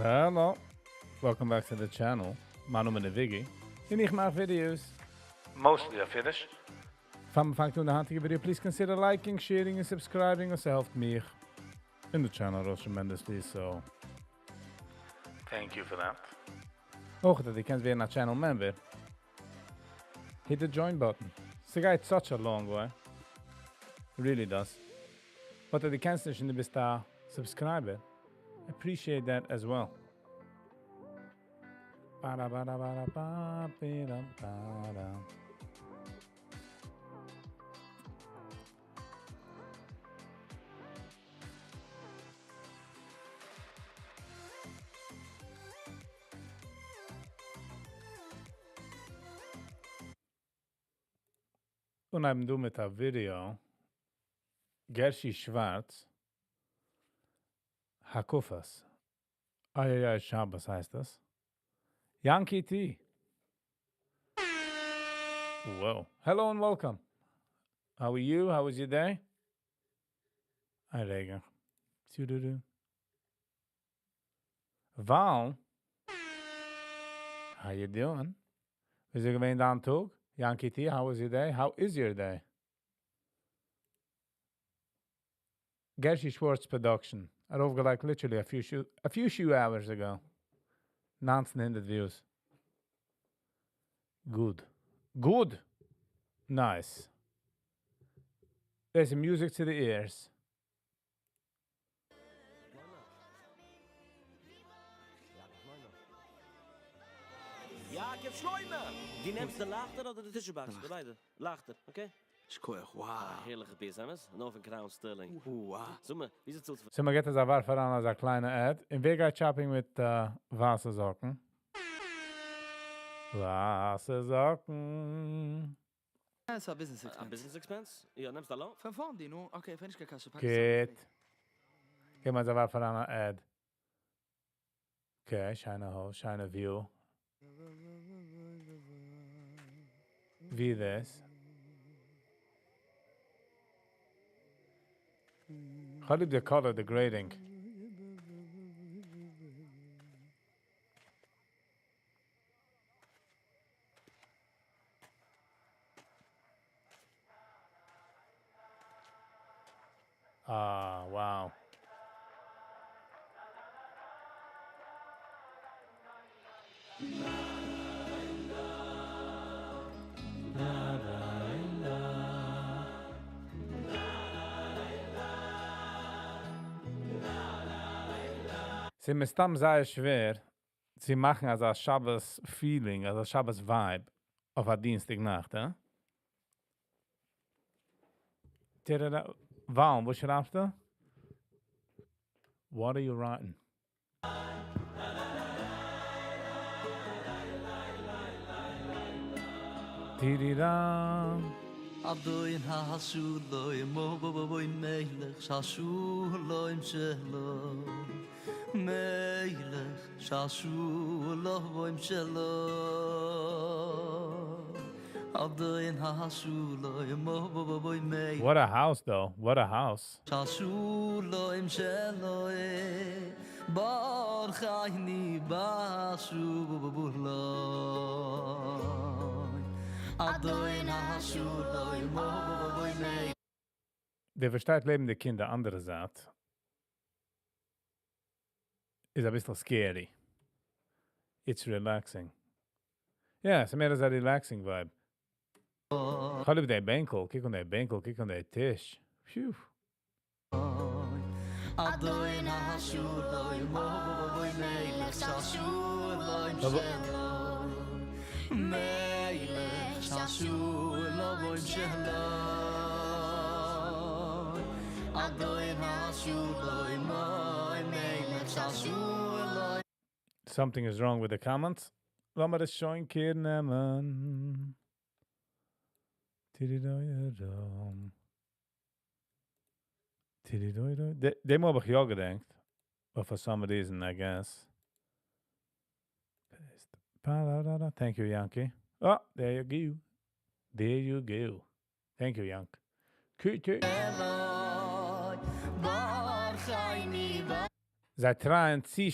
Hello, welcome back to the channel. My name is Viggy and I make videos. Mostly of Yiddish. Van me to the handige video, please consider liking, sharing and subscribing. It helps me in the channel tremendously, so thank you for that. Ook dat je kent weer naar channel member. Hit the join button. It's such a long way. It really does. But that you can in the subscriber. Appreciate that as well. Und I'm doing mit a video. Gershi Schwarz. Hakufas. Ayayay Shabbos heißt das. Yankee T. Whoa. Hello and welcome. How are you? How was your day? Hi, Regen. Val. How you doing? Is it going down too? Yankee T, how was your day? How is your day? Gershi Schwartz production. I over like literally a few hours ago. 1900 views. Good. Good. Nice. There's music to the ears. Ja, ik heb schloimen. Die neemt de lachter of de tussenbaks? De beide. Lachter, oké? Schoeg, wow. Heerlijke pizza's. En over een crown sterling. Wow. Zomaar, wie is het zo? So, man geht das aber voran als eine kleine Ad. In Vega Shopping mit Wassersocken. Wassersocken. Ja, ist ein Business Een Expense. business expense? Ja, neemt dat al? Van vorn die nu? Oké, vind ik kasse Geht. Geh mal, das war voran eine Ad. Okay, shine hole, shine view. Wie this. How did they color the grading? Ah, wow. Sie mistam sehr schwer. Sie machen also ein Shabbos Feeling, also ein Shabbos Vibe auf eine Dienstagnacht, eh? Warum, wo schreibst du? What are you writing? Tiriram. Adoin ha-hashuloy, mo-bo-bo-boy melech, shashuloy msheloy. Melech, shashuloy msheloy. Adoin ha-hashuloy, mo-bo-bo-boy melech. What a house, though. What a house. Shashuloy msheloy. Bar chayni ba-shu-bo-bo-bo-loy. Adoin ha-hashuloy, mo-bo-bo-boy melech. Der versteht lebende Kinder andere Saat. Is a bisschen scary. It's relaxing. Yeah, it's meer as a relaxing vibe. Ga op die benkel. Kijk on die tisch. Phew. Adoin ha-hashuloy, mo-bo-bo-boy melech, shashuloy msheloy. Melech, shashuloy msheloy. Adoin ha-hashuloy, moy melech, shashuloy. Something is wrong with the comments. Laat maar eens showing keer nemen. Tididoyadom. Tididoyadom. Dem heb ik jou gedenkt. But for some reason, I guess. Thank you, Yankee. Oh, there you go. There you go. Thank you, Yank. Zij trainen zie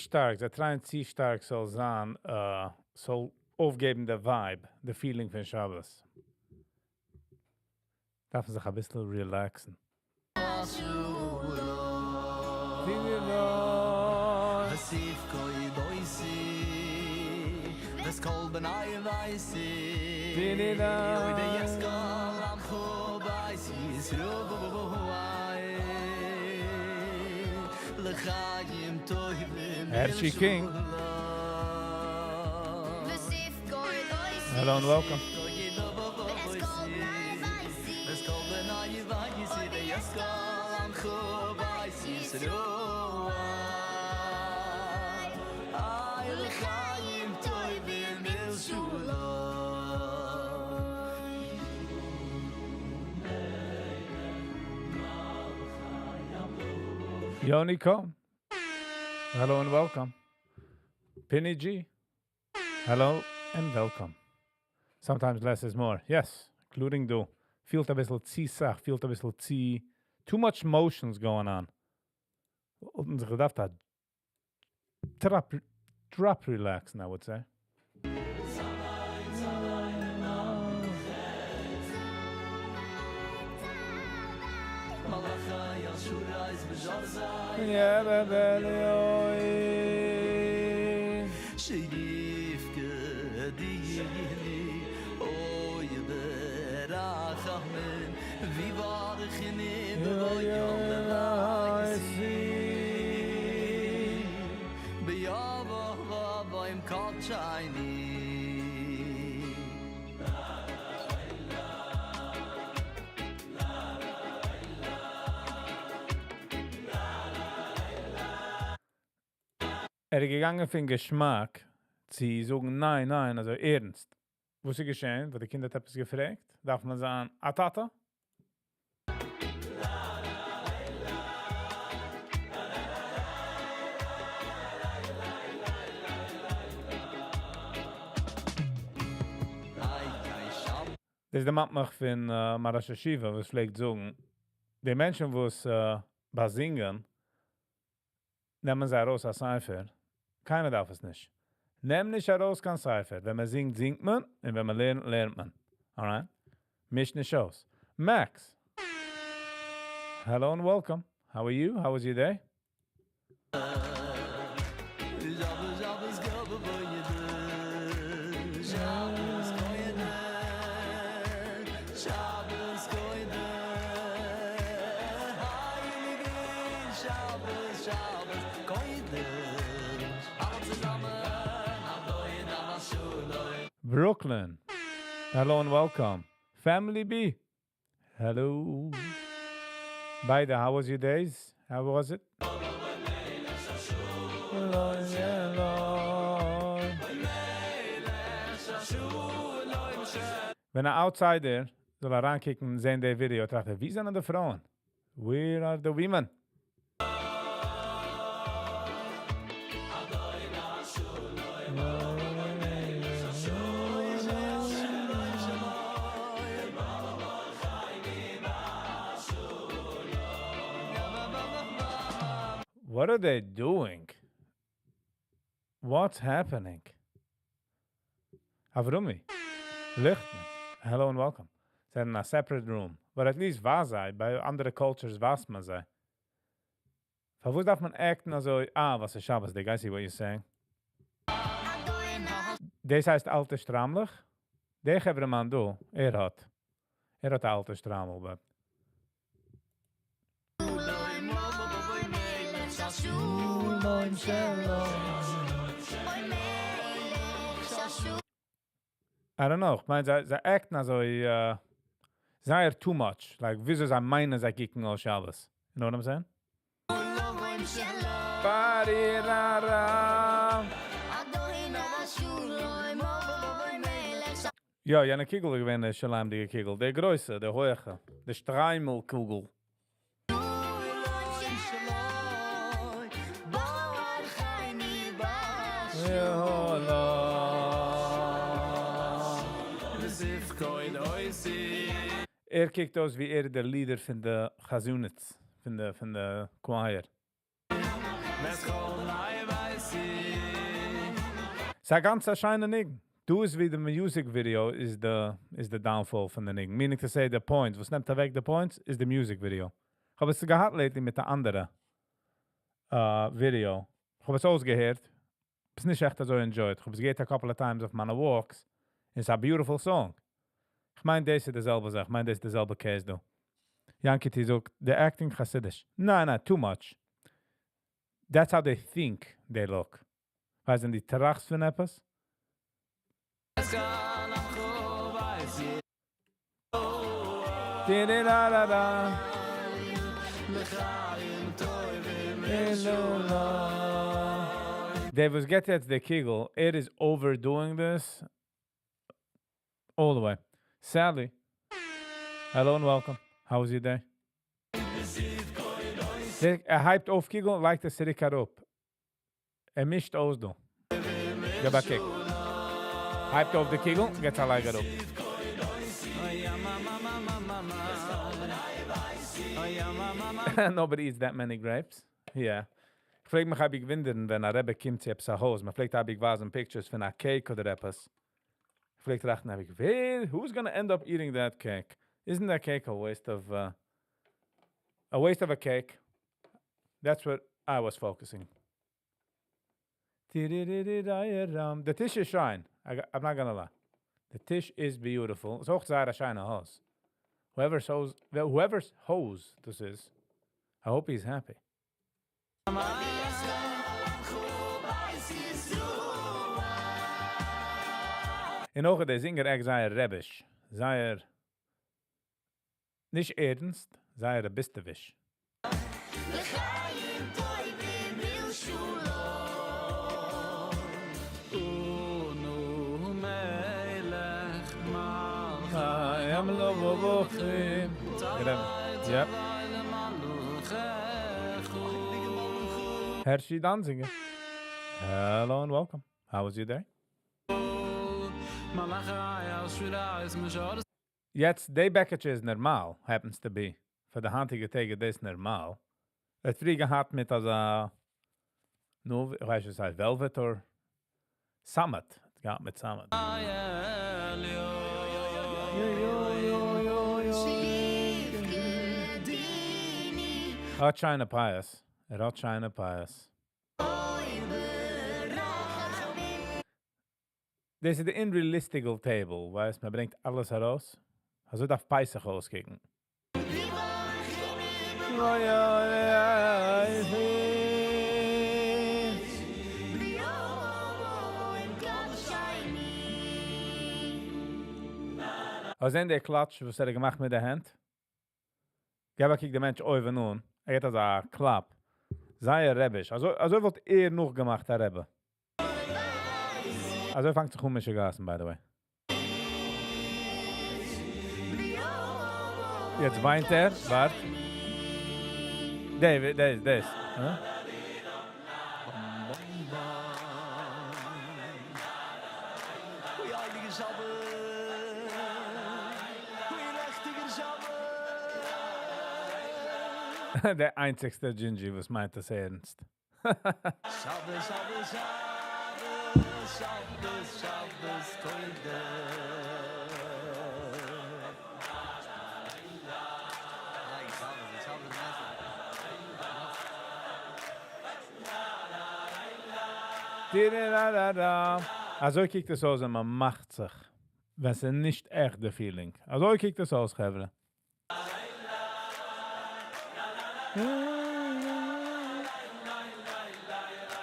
stark soll sein, soll aufgeben der Vibe, the feeling von Shabbos. Darf man sich ein bisschen relaxen. Sif koi doisi Ves kol benai vaisi Vinila Yoi de yeskal am chobaisi Srubububuai L'chaim toivim Hershey King. Hello and welcome. Ves kol benai vaisi De yeskal am chobaisi Srububuai L'chaim toivim il Yoni Kom. Hello and welcome. Penny G. Hello and welcome. Sometimes less is more. Yes, including du. Feel a bisschen ziesach, feel a bisschen too much motions going on. Und sich gedacht hat, drop relaxing, I would say. Yeah, Shirifke diyeni oy berachmen vi var khine bevoyom bevaisi beyava vaim kalchayni gegangen für den Geschmack, sie sagen nein, also ernst. Was ist geschehen? Wo die Kinder etwas gefragt? Darf man sagen, Tata? Das ist der Matmach von Marasha Shiva, was pflegt sagen, die Menschen, die es besingen, nehmen sie heraus als Cipher. Keiner darf es nicht. Nehm nicht heraus kein Cipher. Wenn man singt, singt man. Und wenn man lernt, lernt man. Alright? Misch nicht aus. Max. Hello and welcome. How are you? How was your day? Brooklyn. Hello and welcome. Family B. Hello. Beide, how was your days? How was it? Wenn outsider soll rankicken, sehen der Video, trachte, wie sind die Frauen? Where are the women? What are they doing? What's happening? Avrumi. Lichtman. Hello and welcome. They're in a separate room. But at least was I. Bei andere cultures was man sei. Verwus darf man acten also, was ist Shabbos, I see what you're saying. Des heißt alte Stramlich. Der Gebreman do, hat alte Stramel, but... I don't know. Ich meine, sie acten also, sei too much. Like, wieso sie meinen, sie kicken aus Shabbos. You know what I'm saying? Ja, jene Kegel gewinnen, Shalom, die Kegel. Der Größe, der Hohe, der Streimelkugel. Kijkt aus wie der Leader von der Chazunitz, von der Choir. Sa ganz a scheine Ning. Du is wie the music video is the downfall von the Ning. Meaning to say the points. Was nimmt weg the points is the music video. Ich hab es gehad lately mit der andere video. Ich hab es ausgehört. Es nicht echt so enjoyed. Ich hab es geht a couple of times of meine walks. It's a beautiful song. Ich mein, das ist derselbe Sache. Ich mein, das ist derselbe Case, du. Yankee is ook, the acting chassidish. No, too much. That's how they think they look. Weißt du, die Trachs von etwas? They was get at the Kegel. It is overdoing this all the way. Sadly. Hello and welcome. How was your day? Hyped auf Kegel like the city cut up. Mischt aus do. Gib a kick. Hyped auf the Kegel, gets a like it up. Nobody eats that many grapes. Yeah. Ich frage mich, ob ich wundern, wenn ein Rebbe kommt zu etwas Haus. Man fragt, ob ich was in pictures von einer Cake oder etwas. Ich frage, dachten, who's gonna end up eating that cake? Isn't that cake a waste of a cake? That's what I was focusing. The tish is shine. I'm not gonna lie. The tish is beautiful. It's auch sehr shine house. Whoever's hose this is, I hope he's happy. In ogen de zinger echt sehr rebbisch. Sehr nicht ernst, sehr bistewisch. Yep. Hershey Danziger. Hello and welcome. How was your day? Jetzt, die Bäcketje is normaal, happens to be. Für die handige Tage, das ist normal. Het früher hat mit als no, ich weiß, es heißt Velvet or Summit. Es gab mit Summit. Hot China Pious. Hot China Pious. This is the unrealistical table, weißt, man bringt alles heraus. Also darf Peisach auskicken. Also in der Klatsch, was gemacht mit der Hand? Gaba kiek der Mensch oven nun. Hat das a Klapp. Sei Rebbisch. Also wird noch gemacht, der Rebbe. Also fängt sich komische Gassen, by the way. Jetzt weint wart. David, das. Huh? Der einzigste Gingy, was meint das ernst. Also kijkt es aus und man macht sich. Wenn es nicht echt der Feeling. Also kijkt es aus, Gevre.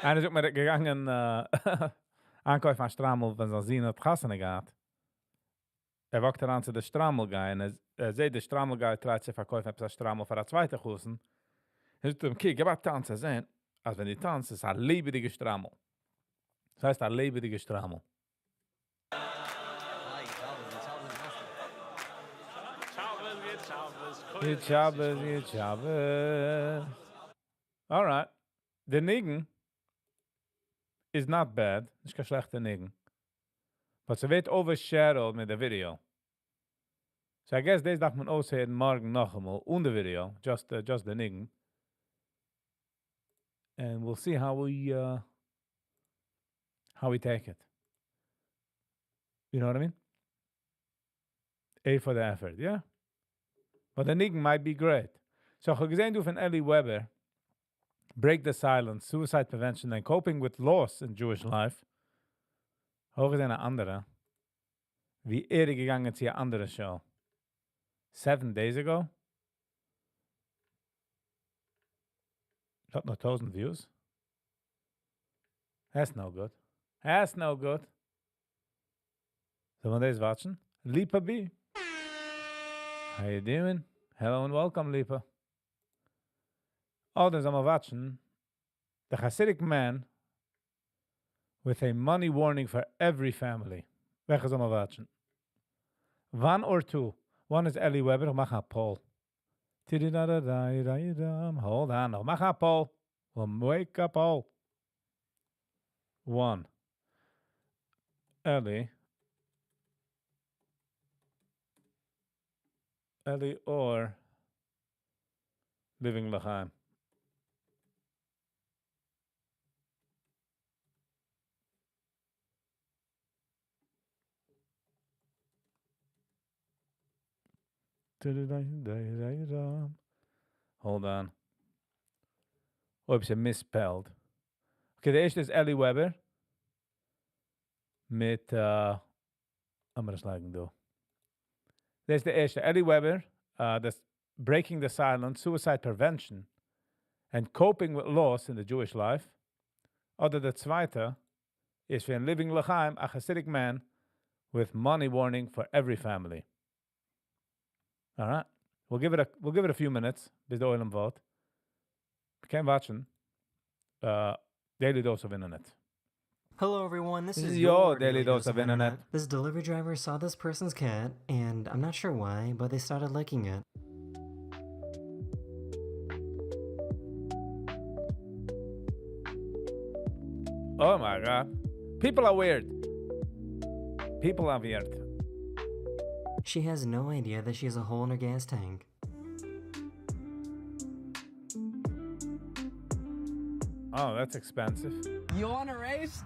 Einer ist auch mal gegangen, Ankäufe an Strammel, wenn es sehen, dass Gassen geht. Wacht daran zu der Strammel gehen. Sieht der Strammel geht, treibt sich verkaufen, etwas Strammel für eine zweite Kussen. Sagt ihm, kijk, was tanzen sehen. Als wenn die tanzen, ist eine lebendige Strammel. Das heißt, eine lebendige Strammel. Shabbos. All right. The Nigen is not bad. It's kein schlechter Nigen. But sie wird overshadowed mit der Video. So I guess this darf man aushören morgen noch einmal und der Video. Just the Nigen. And we'll see how we take it. You know what I mean? A for the effort, yeah? But the niggin might be great. So, ich habe gesehen, du von Ellie Weber, Break the Silence, Suicide Prevention and Coping with Loss in Jewish Life. Hoog is een andere. Wie eerder gegangen zu einer anderen Show. 7 days ago. Got no 1000 views. That's no good. That's no good. Zullen we deze watchen? Lipa B. How you doing? Hello and welcome, Lipa. Oh, dan zullen we watchen. The Hasidic man with a money warning for every family. Weg zullen we watchen. One or two. One is Ellie Weber. Ik mag een poll. Hold on. Ik mag een poll. We'll wake up all. One. Ellie or Living L'chaim. Hold on. Oh, ik heb ze misspelled. Oké, de eerste is Ellie Weber. Met, maar dat laat ik doen. Dit is de eerste. Ellie Weber. That's Breaking the Silence, Suicide Prevention and Coping with Loss in the Jewish Life. Oder de zweite is van Living L'chaim, a Hasidic man with money warning for every family. All right. We'll give it a few minutes bis de oilem vote. You can watchen. Daily Dose of Internet. Hello everyone, this is your Daily Dose of Internet. This delivery driver saw this person's cat, and I'm not sure why, but they started licking it. Oh my god. People are weird. People are weird. She has no idea that she has a hole in her gas tank. Oh, that's expensive. You want a race?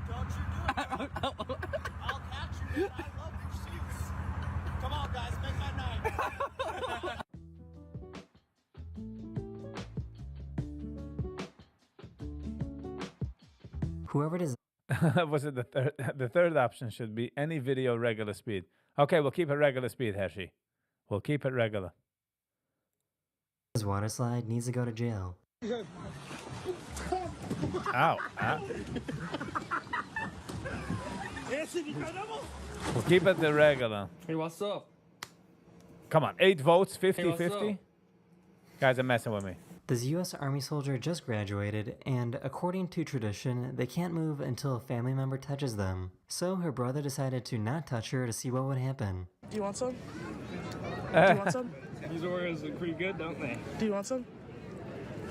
Don't you do it. I'll catch you. I love pursuits. Come on, guys, make my night. Whoever does Was it the third? The third option should be any video regular speed. Okay, we'll keep it regular speed, Hershey. We'll keep it regular. this water slide needs to go to jail. Ow. We'll keep it the regular. Hey, what's up? Come on, 8 votes, 50-50. Hey, what's up? Guys are messing with me. This U.S. Army soldier just graduated, and according to tradition, they can't move until a family member touches them. So her brother decided to not touch her to see what would happen. Do you want some? Do you want some? These Oreos look pretty good, don't they? Do you want some?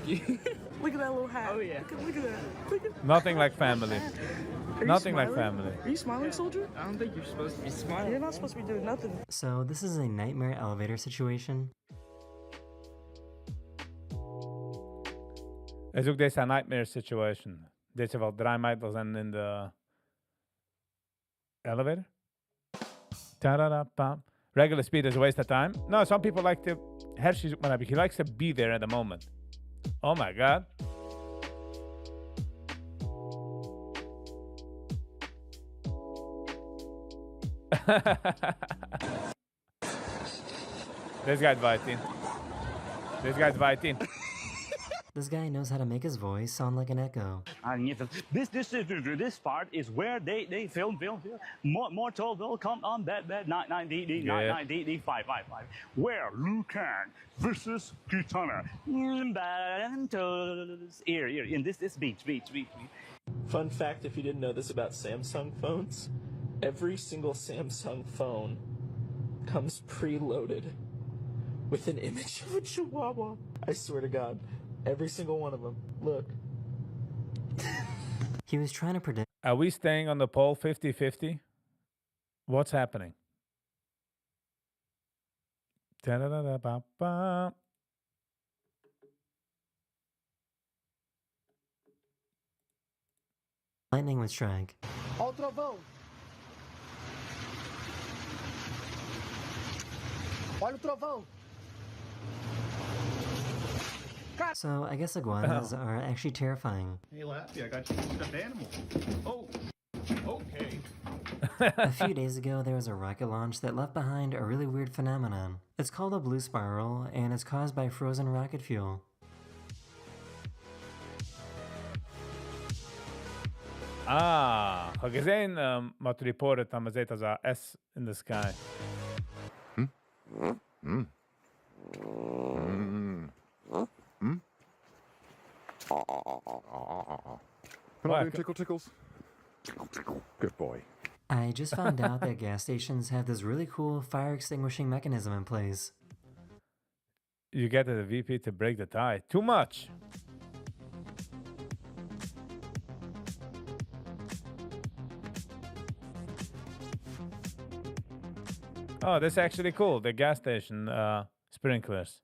Look at that little hat. Oh, yeah. Look at that. Look at Nothing like family. Are you Nothing like smiling? family. Are you smiling, soldier? I don't think you're supposed to be You're smiling. not supposed to be doing nothing. So this is a nightmare elevator situation. Is ook deze een nightmare situation. Deze wel 3 meter zijn in de elevator. Ta-da-da-pam. Regular speed is a waste of time. No, some people like to. Hershey zoekt maar heb. He likes to be there at the moment. Oh my god. This guy's biting. This guy's biting. This guy knows how to make his voice sound like an echo. This part is where they film. Mortal will come on that 99555. Where Lucan versus Kitana. Here, in this beach. Fun fact, if you didn't know this about Samsung phones, every single Samsung phone comes preloaded with an image of a chihuahua. I swear to God, every single one of them. Look. He was trying to predict Are we staying on the poll 50-50? What's happening? Ta-da-da-da-ba-ba. lightning would strike. Olha o trovão. So I guess iguanas are actually terrifying. Hey, Laffy, I got you a stuffed animal. Oh, okay. A few days ago, there was a rocket launch that left behind a really weird phenomenon. It's called a blue spiral, and it's caused by frozen rocket fuel. Heb gesehen, wat reported dat man sieht, als a S in the sky. Can I do tickle tickles? Tickle tickle. Good boy. I just found out that gas stations have this really cool fire extinguishing mechanism in place. You get the VP to break the tie. Too much! Oh, this is actually cool. The gas station sprinklers.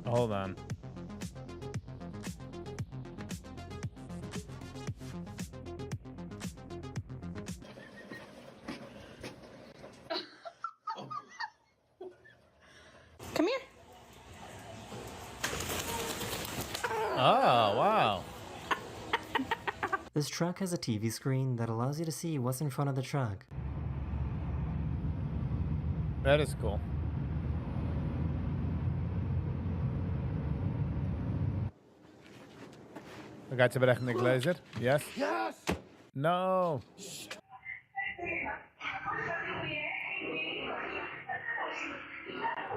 Hold on. Come here. Oh, wow. This truck has a TV screen that allows you to see what's in front of the truck. That is cool. We got je berechten glazer? Yes? Yes! No!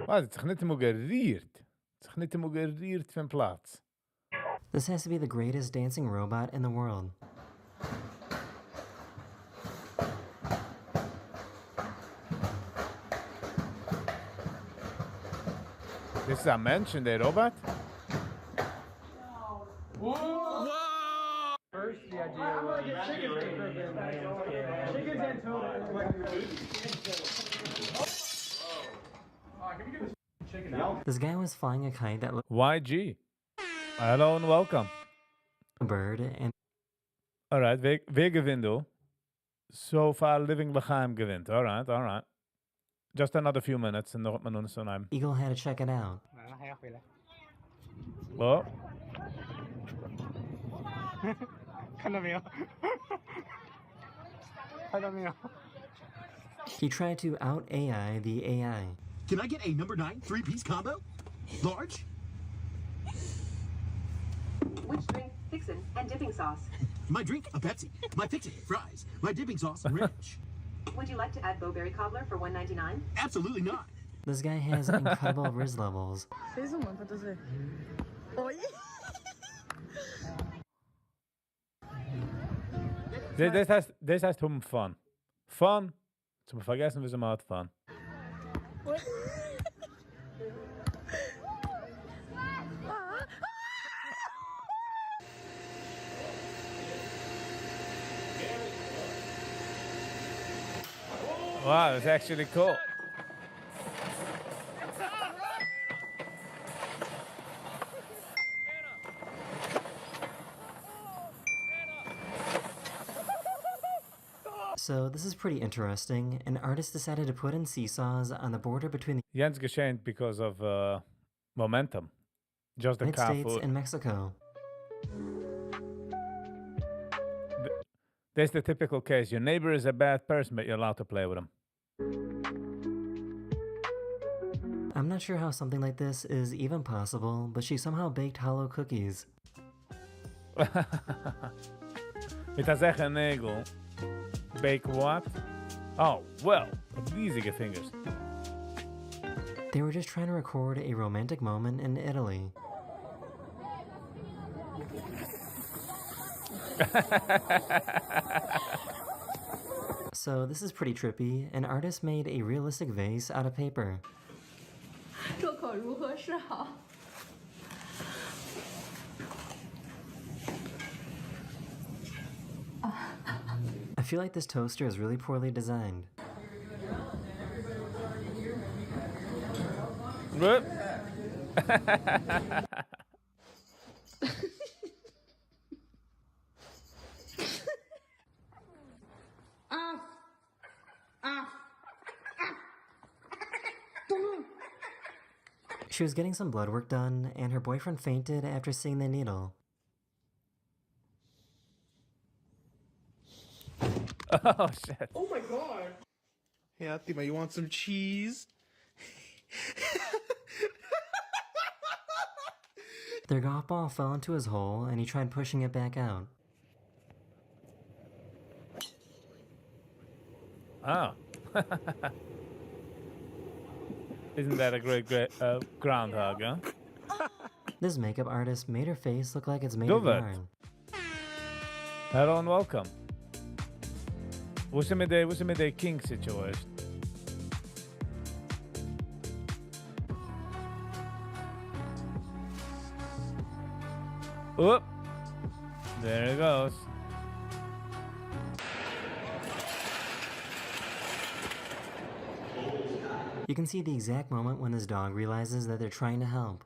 Wat? Het is niet helemaal gerierd. Het is niet helemaal gerierd van plaats. This has to be the greatest dancing robot in the world. This is a mention, the robot? First, the idea was chickens and toad. This guy was flying a kite that looked YG. Hello and welcome. like a bird, and Alright, we gewinnt du. So far, Living L'chaim gewinnt. Alright, alright. Just another few minutes and nog maar so I'm. Eagle had to check it out. Oh. He tried to out AI the AI. Can I get a number 9 3-piece combo? Large? Which drink, fixin', and dipping sauce? My drink, a Pepsi. My fixin', fries. My dipping sauce, ranch. Would you like to add bowberry cobbler for $1.99? Absolutely not. This guy has incredible Riz levels. Fez uma pra trazer. Oi? This has to fun. Fun? Zum Vergessen, wie sie mal hat fun. Wow, that's actually cool. So this is pretty interesting. An artist decided to put in seesaws on the border between the Jens geschehen because of momentum. Just the United car States food. and Mexico. That's the typical case. Your neighbor is a bad person, but you're allowed to play with him. I'm not sure how something like this is even possible, but she somehow baked hollow cookies. Mit a zeggen Nägel. Bake what? Oh, well, riesige fingers. They were just trying to record a romantic moment in Italy. So this is pretty trippy. An artist made a realistic vase out of paper. 入口如何是好？ I feel like this toaster is really poorly designed. Whoop. She was getting some blood work done, and her boyfriend fainted after seeing the needle. Oh, shit. Oh my god. Hey, Atima, you want some cheese? Their golf ball fell into his hole, and he tried pushing it back out. Oh. Isn't that a great groundhog, huh? This makeup artist made her face look like it's made of Love it. yarn. Hello and welcome. What's the midday king situation? Oop. There it goes. You can see the exact moment when this dog realizes that they're trying to help.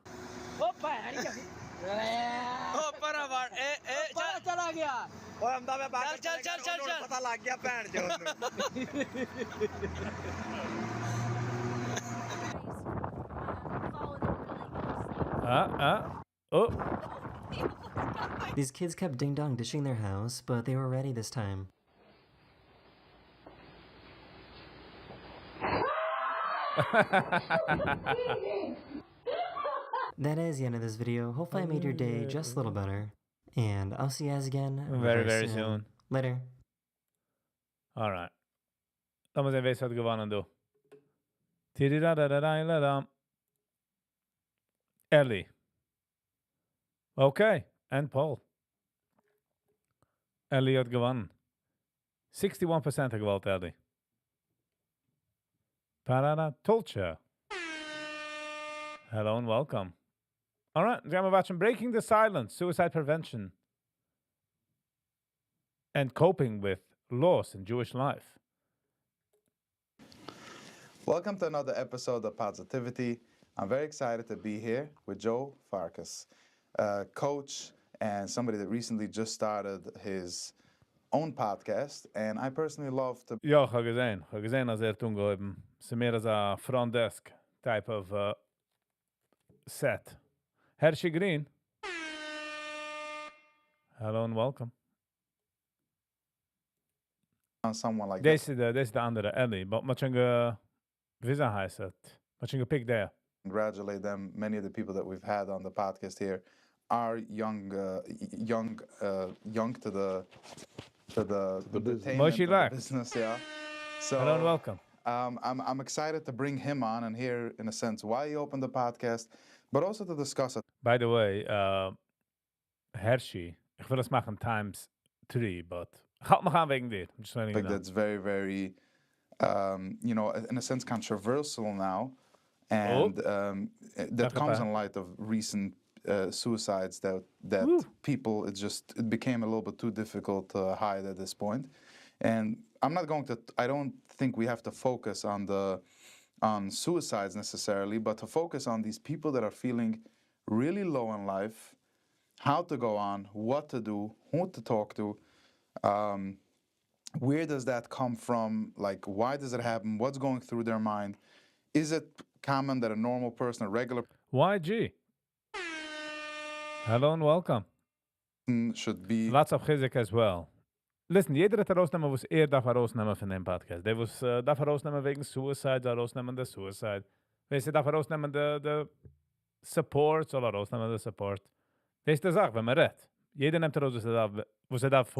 Oh. These kids kept ding-dong dishing their house, but they were ready this time. That is the end of this video. Hopefully I made your day just a little better. And I'll see you guys again Very soon. Later. Alright. Vamos a ver vad gewonnen då. Tididadadadadadam. Ellie. Okay. And Paul. Ellie had gewonnen. 61% har valt Ellie. Parada Tolcha. Hello and welcome. Alright, nu gaan we watchen Breaking the Silence, Suicide Prevention. And Coping with Loss in Jewish Life. Welcome to another episode of Positivity. I'm very excited to be here with Joe Farkas, a coach and somebody that recently just started his own podcast. And I personally love to... Ja, ik heb gezien als toen gehouden. Ze meer als een front desk type of set. Hershey Green. Hello and welcome. On someone like Deze is de andere Ellie. Maar wat je visa heet het? Wat je pick there? Congratulate them. Many of the people that we've had on the podcast here are young to the business. Yeah. So hello and welcome. I'm excited to bring him on and hear, in a sense, why he opened the podcast, but also to discuss it. By the way, Hershey, ik wil het maken times 3, but gaat me gaan wegen dit. I think that's very, very, in a sense, controversial now, and that comes in light of recent suicides that people, it became a little bit too difficult to hide at this point. And I don't think we have to focus on suicides necessarily, but to focus on these people that are feeling really low in life, how to go on, what to do, who to talk to, where does that come from, like why does it happen, what's going through their mind, is it common that a normal person, a regular YG. Hello and welcome. Should be lots of chizik as well. Listen, jeder hat herausnehmen, was darf herausnehmen von dem Podcast. Der was darf herausnehmen wegen Suicide, soll herausnehmen der Suicide. Weißt du, darf herausnehmen der Support, soll herausnehmen der Support. Das ist die Sache, wenn man redet. Jeder nimmt heraus, was darf.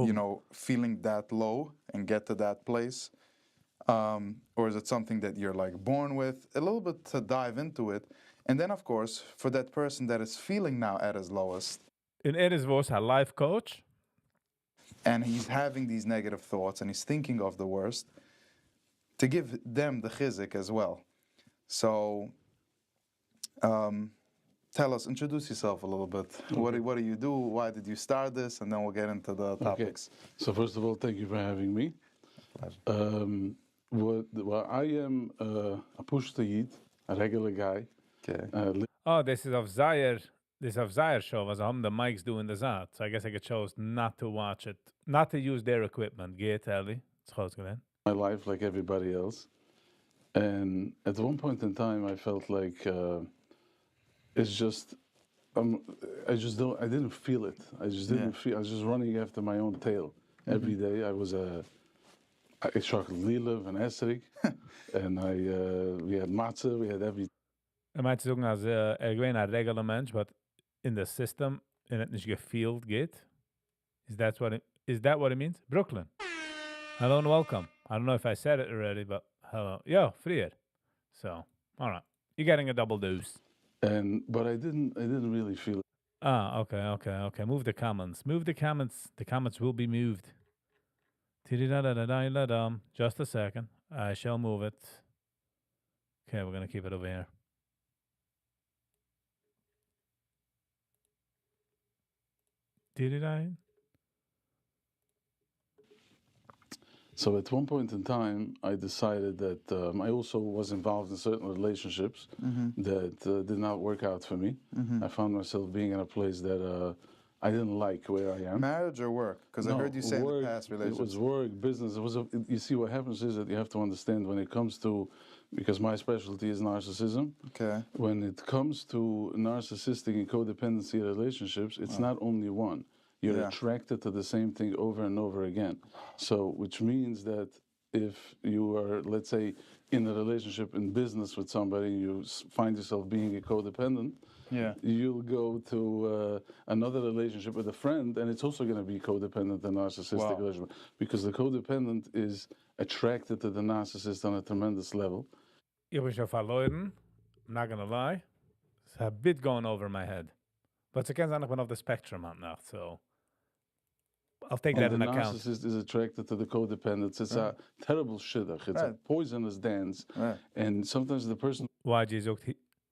Feeling that low and get to that place. Or is it something that you're like born with? A little bit to dive into it. And then, of course, for that person that is feeling now at his lowest. And was a life coach. And he's having these negative thoughts and he's thinking of the worst, to give them the chizik as well. So, tell us, introduce yourself a little bit. Okay. What do you do? Why did you start this? And then we'll get into the topics. Okay. So first of all, thank you for having me. I am a pushta Yid, a regular guy. Okay. This is of Zaire show, was haben the mics doing the Zat. So I guess I chose not to watch it, not to use their equipment. Get Ellie. My life like everybody else. And at one point in time, I felt like It's just, I didn't feel it. I just didn't feel, I was just running after my own tail. Every day I was I chocolate liliv and esrig, and we had matzah, we had everything. Meint sagen, als gewesen ein regular Mensch, but in the system, and it nicht gefühlt geht? Is that what it means? Brooklyn. Hello and welcome. I don't know if I said it already, but hello. Yo, Frier. So, all right. You're getting a double dose. But I didn't really feel it. Ah, okay. Move the comments. The comments will be moved. Just a second. I shall move it. Okay, we're going to keep it over here. Did I? So at one point in time, I decided that I also was involved in certain relationships that did not work out for me. I found myself being in a place that I didn't like where I am. Marriage or work? Because I heard you say work, in the past relationships. It was work, business. You see, what happens is that you have to understand when it comes to, because my specialty is narcissism. Okay. When it comes to narcissistic and codependency relationships, it's not only one. You're attracted to the same thing over and over again. So, which means that if you are, let's say, in a relationship in business with somebody, you find yourself being a codependent, you'll go to another relationship with a friend, and it's also going to be codependent and narcissistic relationship, because the codependent is attracted to the narcissist on a tremendous level. Ich bin schon verloren. I'm not going to lie. It's a bit going over my head. But it's against one of the spectrum out now, so I'll take that in account. The narcissist is attracted to the codependence. It's a terrible shidduch. It's a poisonous dance. And sometimes the person... Why, Jesus?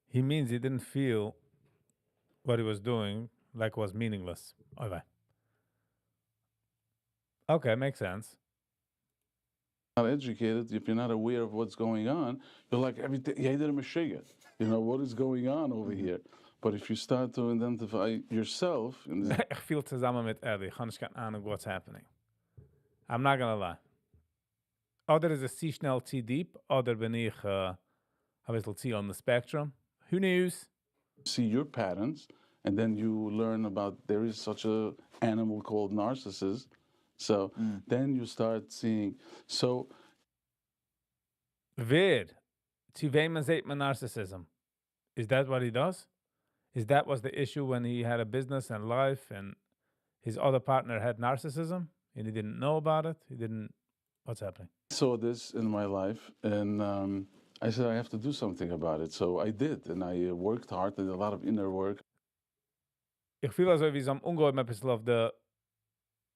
He means he didn't feel what he was doing like was meaningless. Okay, makes sense. Not educated, if you're not aware of what's going on, you're like, everything, you know, what is going on over here? But if you start to identify yourself... Ich feel zusammen mit Ellie. Ich habe keine Ahnung what's happening. I'm not gonna lie. Oder is es schnell zu deep, oder bin ich ein bisschen zu on the spectrum. Who knows? See your patterns, and then you learn about there is such a animal called narcissist. So then you start seeing... So... Wer? Zu wem sagt man narcissism? Is that what he does? Is that was the issue when he had a business and life and his other partner had narcissism and he didn't know about it? He didn't... What's happening? I saw this in my life and I said I have to do something about it. So I did, and I worked hard and did a lot of inner work. Ich fühle also wie so ein ungeheuer ein bisschen of the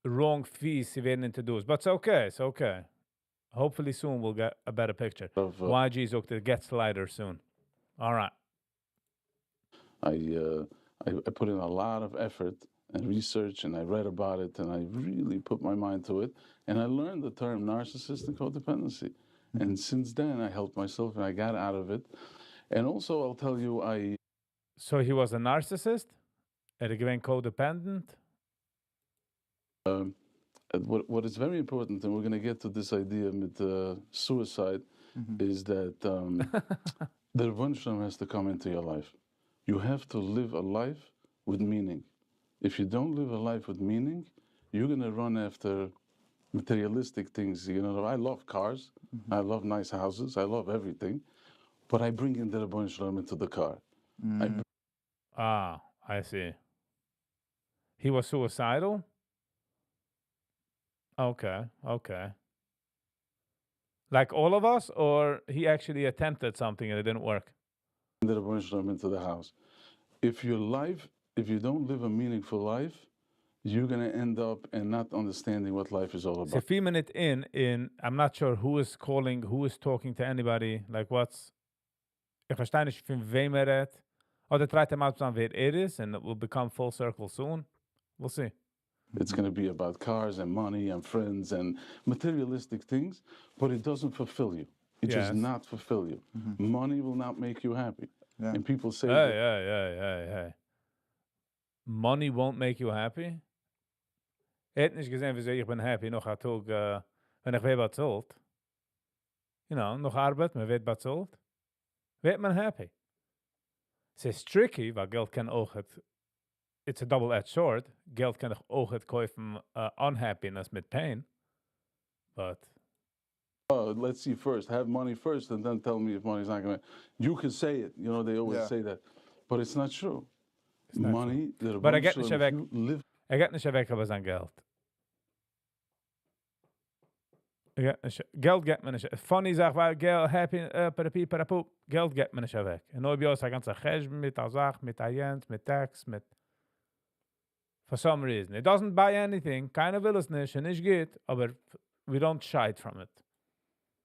wrong fees sie werden introduced. But it's okay. Hopefully soon we'll get a better picture. YG's okay, it gets lighter soon. All right. I put in a lot of effort and research, and I read about it, and I really put my mind to it, and I learned the term narcissistic codependency. And since then, I helped myself, and I got out of it. And also, I'll tell you, So he was a narcissist? Gewesen codependent? What is very important, and we're going to get to this idea with suicide, is that the Rebbeinu has to come into your life. You have to live a life with meaning. If you don't live a life with meaning, you're going to run after materialistic things. You know, I love cars, I love nice houses, I love everything, but I bring in the Rebbeinu into the car. I see. He was suicidal? Okay. Like all of us, or he actually attempted something and it didn't work? The Rebbeinu into the house. If you don't live a meaningful life, you're going to end up and not understanding what life is all about. So 4 minutes in, I'm not sure who is calling, who is talking to anybody, like what's... Ich verstehe nicht, von wem redet. Oder try mal zu sagen, wer is, and it will become full circle soon. We'll see. It's going to be about cars and money and friends and materialistic things, but it doesn't fulfill you. It does not fulfill you. Money will not make you happy. And people say... Hey. Money won't make you happy? Hätte nicht gesehen, wieso ich bin happy, noch ein Tag, wenn ich werde bezahlt. You know, noch Arbeit, man wird bezahlt. Wird man happy. Es ist tricky, weil Geld kann auch it's a double-edged sword. Geld kann auch kaufen unhappiness mit pain. But let's see first. Have money first, and then tell me if money's not going to. You can say it. You know, they always say that, but it's not true. It's not money. True. But get nicht weg. Live. Get nicht weg über sein Geld. Geld get man nicht. Funny sagt, weil Geld happy parapu. Geld get man nicht weg. Und ob ihr sagt ganze Cash mit der Sach, mit Agent, mit Tax, mit for some reason. It doesn't buy anything. Keiner will es nicht, und nicht geht, aber we don't shy from it.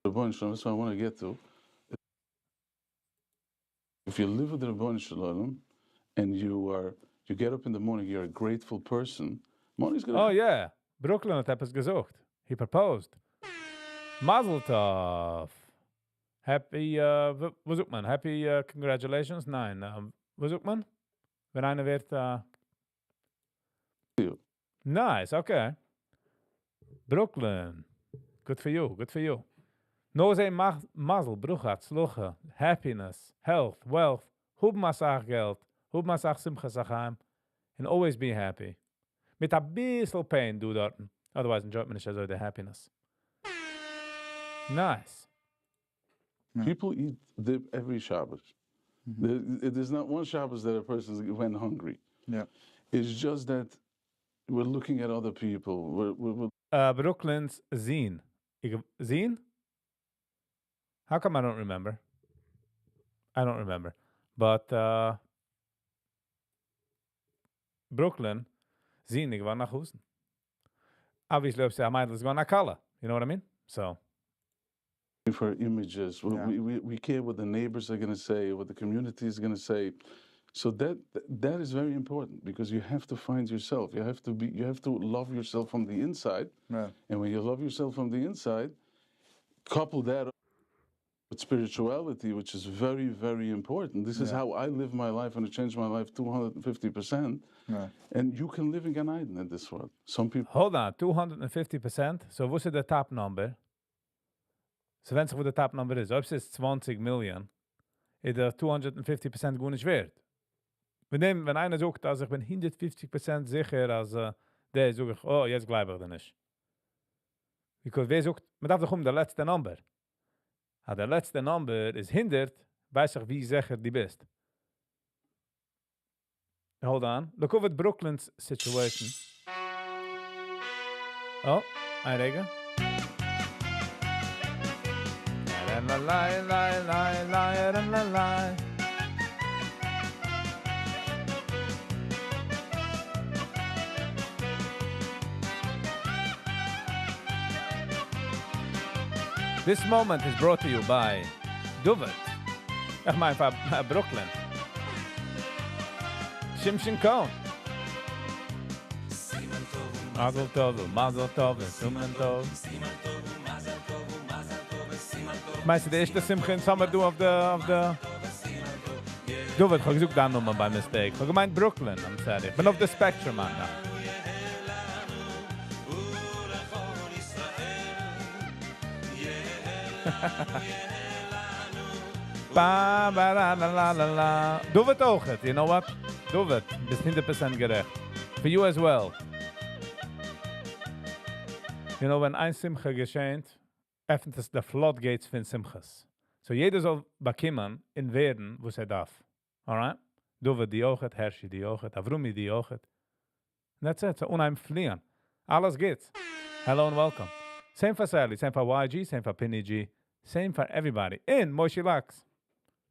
A bunch. That's what I want to get to. If you live with the Rebbeinu Shalom and you get up in the morning, you're a grateful person. Money's gonna. Oh yeah, Brooklyn hat etwas gesucht. He proposed. Mazel tov. Happy, was sucht man? Happy congratulations? Nein, was sucht man? Wenn einer wird, Nice, okay. Brooklyn. Good for you, good for you. No say mazel, bruchat, slucha, happiness, health, wealth, hub masach geld, hub masach simcha sachheim, and always be happy. Mit a bissel pain do dort. Otherwise enjoyt man nicht so the happiness. Nice. People eat dip every Shabbos. There's not one Shabbos that a person went hungry. Yeah. It's just that we're looking at other people. We're Brooklyn's zine. Zine? How come I don't remember? I don't remember. But Brooklyn, zine, ich war nach Hause. Obviously, I might as well not color. You know what I mean? So. For images, we care what the neighbors are going to say, what the community is going to say. So that is very important because you have to find yourself. You have to love yourself from the inside. Yeah. And when you love yourself from the inside, couple that with spirituality, which is very, very important. This is how I live my life, and it changed my life 250%. Yeah. And you can live in Gan Eden in this world. Some people. Hold on, 250%. So what's the top number? So wenn sich wo der top number ist, ob es ist 20 Millionen, ist der 250% gut nicht wert. Wenn einer sagt, dass ich bin 150% sicher, als der sage ich, oh, jetzt glaube ich dir nicht. Because wer sagt, man darf doch der letzte Number. Der letzte Number ist 100, weiß ich, wie sicher die bist. Hold on. Look over at Brooklyn's situation. Oh, ein Regen. La la la la la la la la. This moment is brought to you by Duvet. Ich meine, Brooklyn. Shimshin Cohn. Mazel tov, mazel tov, sumen tov. Meinst du, der erste Simcha in Summer du auf der... Du wirst gesucht da nochmal bei Mistake. Ich gemeint Brooklyn, I'm sorry. Ich bin auf der Spectrum, Mann. Ba, ba, la, la, la, la, la. Du wirst auch, you know what? Du wirst, bist 100% gerecht. For you as well. You know, wenn ein Simcha geschehnt, öffnet es die Floodgates von Simchas. So jeder soll bekommen in werden, wo er darf. Alright? Du wirst die Ochet, Herrschi die Ochet, Avrumi die Ochet. That's it. So unheim fliehen. Alles geht's. Hello and welcome. Same for Sally, same for YG, same for Penny G, same for everybody. In Moshe Lux.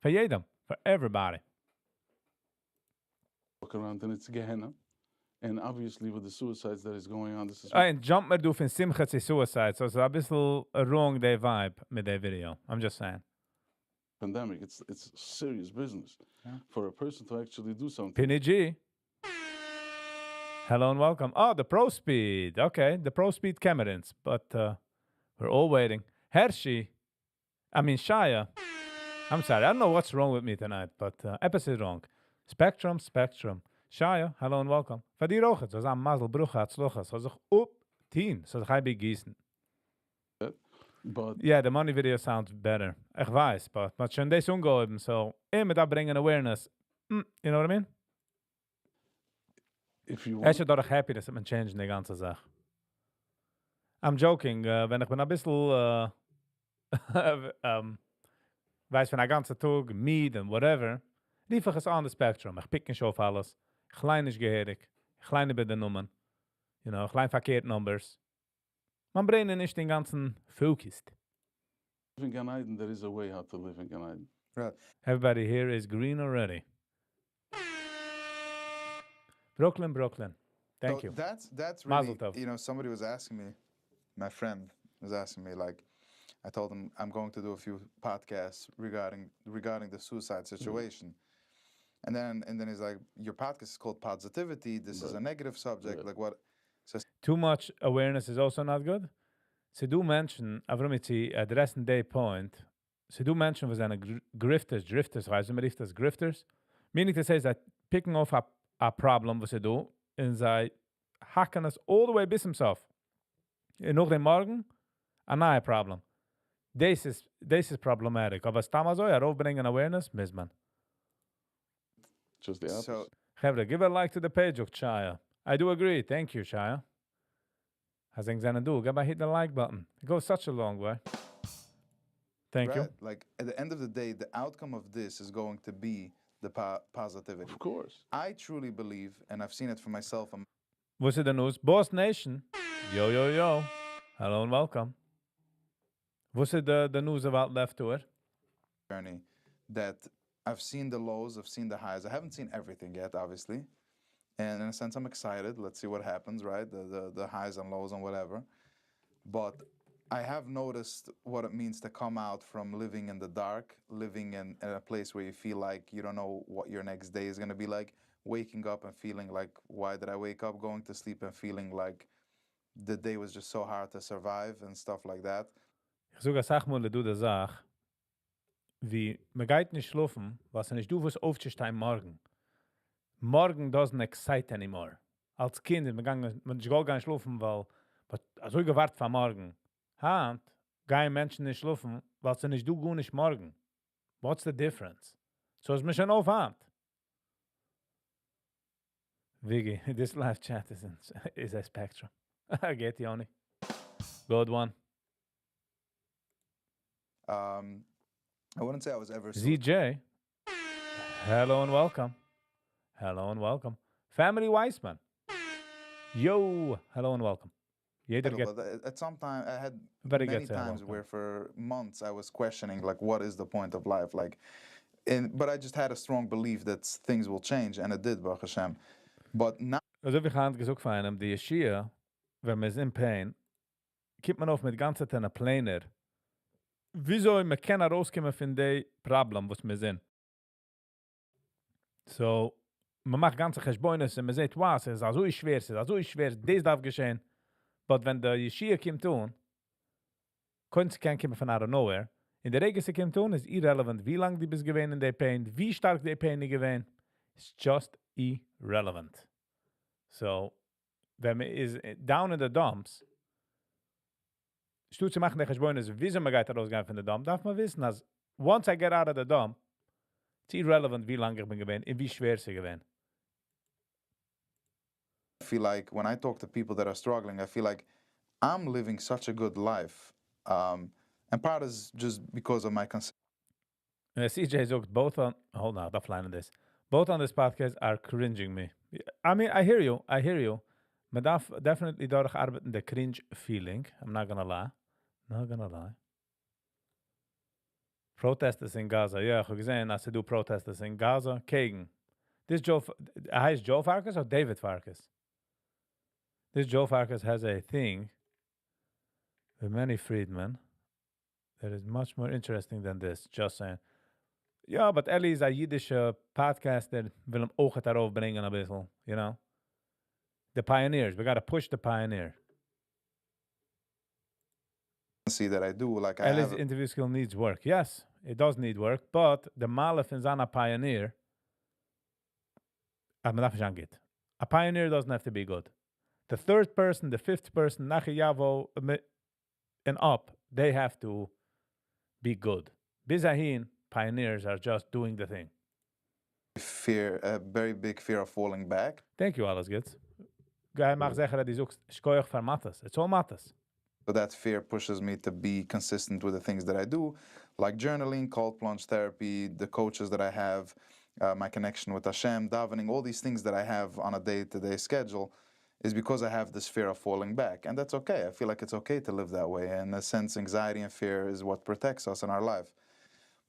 For jedem. For everybody. Walk around and it's Gehenna. And obviously with the suicides that is going on, this is... And jump me do from Simcha to suicide, so it's a little wrong day vibe with that video. I'm just saying. Pandemic, it's serious business. For a person to actually do something. Penny G. Hello and welcome. Oh, the Pro Speed. Okay, the Pro Speed Camerons. But we're all waiting. Shia. I'm sorry, I don't know what's wrong with me tonight, but episode wrong. Spectrum. Shia, hello and welcome. For die Rochert, so sagen Mazel, Bruchat, Slochas, so sich Team, so sich ein begießen. But yeah, the money video sounds better. Ich weiß, but schon das umgehoben, so immer da bringen awareness. You know what I mean? If you Hast want, du doch happiness at man change die ganze Sache. I'm joking, wenn ich bin ein bisschen, weiß von der ganze Tag, Mead and whatever, liefere es on the spectrum. Ich pick nicht auf alles. Klein ist gehörig. Kleine bei den Nummern. You know, klein verkehrt Numbers. Man brain nicht den ganzen focused. live in Gan Eden, there is a way how to live in Gan Eden. Right. Everybody here is green already. Brooklyn. Thank So you. That's Mazel really, tov. you know, somebody was asking me, my friend was asking me, like, I told him I'm going to do a few podcasts regarding the suicide situation. And then he's like, your podcast is called Positivity. This is a negative subject. Like what? So Too much awareness is also not good. Sie do mention, aber mit sie adressen day point, sie do mention was eine drifters, reisen wir das grifters. Meaning to say is that picking off a problem was sie do, and sie hacken us all the way bis himself. Und noch den Morgen, a neue problem. This is problematic. Aber stamma so, aufbringen awareness, miss man. Just the opposite. So, Chevre, give a like to the page of Chaya. I do agree. Thank you, Chaya. Has things to do? Gotta hit the like button. It goes such a long way. Thank you. Like at the end of the day, the outcome of this is going to be the positivity. Of course. I truly believe, and I've seen it for myself. What's the news? Boss Nation. Yo. Hello and welcome. What's the news about left to it? Journey that I've seen the lows, I've seen the highs. I haven't seen everything yet, obviously. And in a sense, I'm excited. Let's see what happens, right? The highs and lows and whatever. But I have noticed what it means to come out from living in the dark, living in a place where you feel like you don't know what your next day is going to be like, waking up and feeling like, why did I wake up? Going to sleep and feeling like the day was just so hard to survive and stuff like that. Ich sogar sag mal, du der Sach, wie man geht nicht schlafen, was nicht du was aufzustehen morgen. Morgen doesn't excite anymore. Als Kind, man ich gar nicht schlafen, weil so gewartet von morgen. Hand, gehen Menschen nicht schlafen, weil sie nicht du gut nicht morgen. What's the difference? So ist mir schon auf Hand. Viggy, this live chat is a spectrum. I get you, Oni. Good one. I wouldn't say I was ever ZJ, hello and welcome. Family Weissman, yo, hello and welcome. At some time, I had many times where for months I was questioning, like, what is the point of life? Like, but I just had a strong belief that things will change, and it did, Baruch Hashem. But now... Also wir gaan gezoek van hem, die Yeshia, wenn man ist in pain, kippt man auf mit ganze Tana Pläner. Wieso man kann rauskommen von dem Problem, was wir sind? So, man macht ganze Geschbäunis und man sagt, wow, es ist so schwer, das darf geschehen. But wenn der Yeshia kommt tun, kann kommen von out of nowhere. In der Regel, sie kommt tun, ist irrelevant, wie lang die bist gewesen in der Pain, wie stark die Pain gewesen. It's just irrelevant. So, wenn man is down in the dumps, Stutze machen der Geschbäunis, wieso man geht rausgehen von der Dump, darf man wissen, dass once I get out of the dump, it's irrelevant, wie lange ich bin gewesen und wie schwer sie gewesen. I feel like when I talk to people that are struggling, I feel like I'm living such a good life. And part is just because of my CJ sagt, both on this podcast are cringing me. I mean, I hear you. Man darf definitely dadurch arbeiten, the cringe feeling. I'm not gonna lie. Protesters in Gaza. Ja, ich habe gesehen, als du Protesters in Gaza gegen. This heißt Joe Farkas or David Farkas? This Joe Farkas has a thing with many freedmen that is much more interesting than this. Just saying. Ja, but Ellie is a Yiddish podcaster, will hem ook het daarover brengen een beetje, you know? The pioneers, we gotta push the pioneer. See that I do, like Ellie's interview skill needs work. Yes, it does need work, but the malef is on a pioneer. A pioneer doesn't have to be good. The third person, the fifth person, Nachiyavo and up, they have to be good. Bizahin, pioneers are just doing the thing. fear, a very big fear of falling back. Thank you, alles goed. Guy mag zeggen dat hij zoekt schooiig van mattes. It's all mattes. So that fear pushes me to be consistent with the things that I do, like journaling, cold plunge therapy, the coaches that I have, my connection with Hashem, davening, all these things that I have on a day-to-day schedule is because I have this fear of falling back. And that's okay. I feel like it's okay to live that way. In a sense, anxiety and fear is what protects us in our life.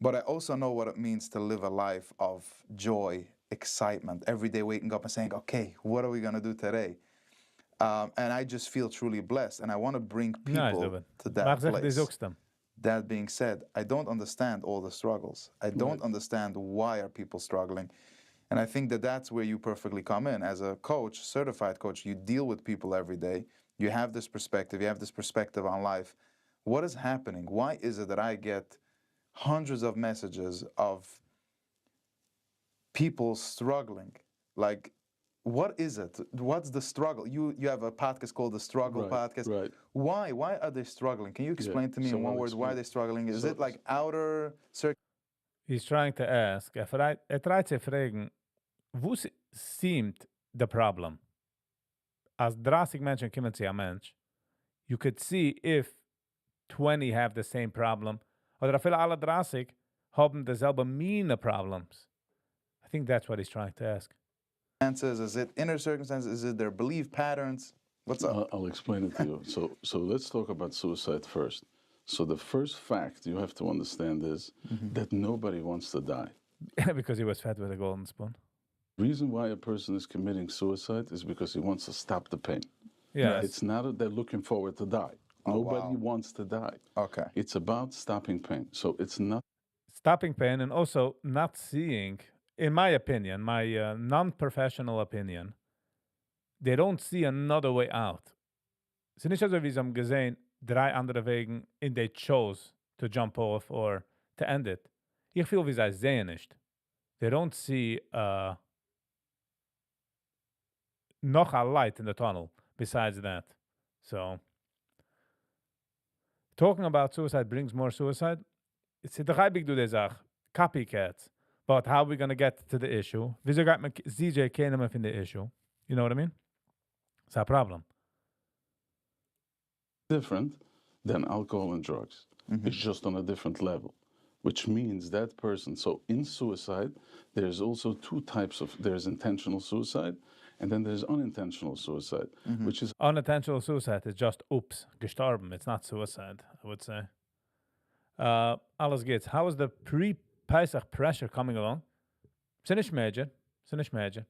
But I also know what it means to live a life of joy, excitement, every day waking up and saying, okay, what are we going to do today? And I just feel truly blessed. And I want to bring people to that place. That being said, I don't understand all the struggles. I don't understand why are people struggling. And I think that that's where you perfectly come in. As a coach, certified coach, you deal with people every day. You have this perspective. You have this perspective on life. What is happening? Why is it that I get hundreds of messages of people struggling? Like, what is it? What's the struggle? You have a podcast called the Struggle Podcast. Right. Why are they struggling? Can you explain to me in one word why they're struggling? Is it like outer circle? He's trying to ask. Tries te vragen, wo seemed the problem? As 30 mensen komen to a mensch, you could see if 20 have the same problem, oder viele alle 30 haben dezelfde mine problems. I think that's what he's trying to ask. Is it inner circumstances? Is it their belief patterns? What's up? I'll explain it to you. So let's talk about suicide first. So the first fact you have to understand is that nobody wants to die. Because he was fed with a golden spoon. The reason why a person is committing suicide is because he wants to stop the pain. Yes. It's not that they're looking forward to die. Nobody wants to die. Okay. It's about stopping pain. So it's not stopping pain and also not seeing, in my opinion, my non-professional opinion, they don't see another way out. Es ist nicht so, wie sie haben gesehen, 3 andere Wegen, in they chose to jump off or to end it. Ich feel, wie sie sehen nicht. They don't see noch a light in the tunnel besides that. So, talking about suicide brings more suicide. It's the guy big do this copycats. But how are we going to get to the issue? Wieso gaat me ZJ kennen from the issue? You know what I mean? It's a problem. different than alcohol and drugs. It's just on a different level, which means that person. So in suicide, there's also 2 types of, there's intentional suicide and then there's unintentional suicide, which is... Unintentional suicide is just, oops, gestorben. It's not suicide, I would say. Alles geht's. How is the pre-Pesach pressure coming along? It's nicht major. It's nicht major.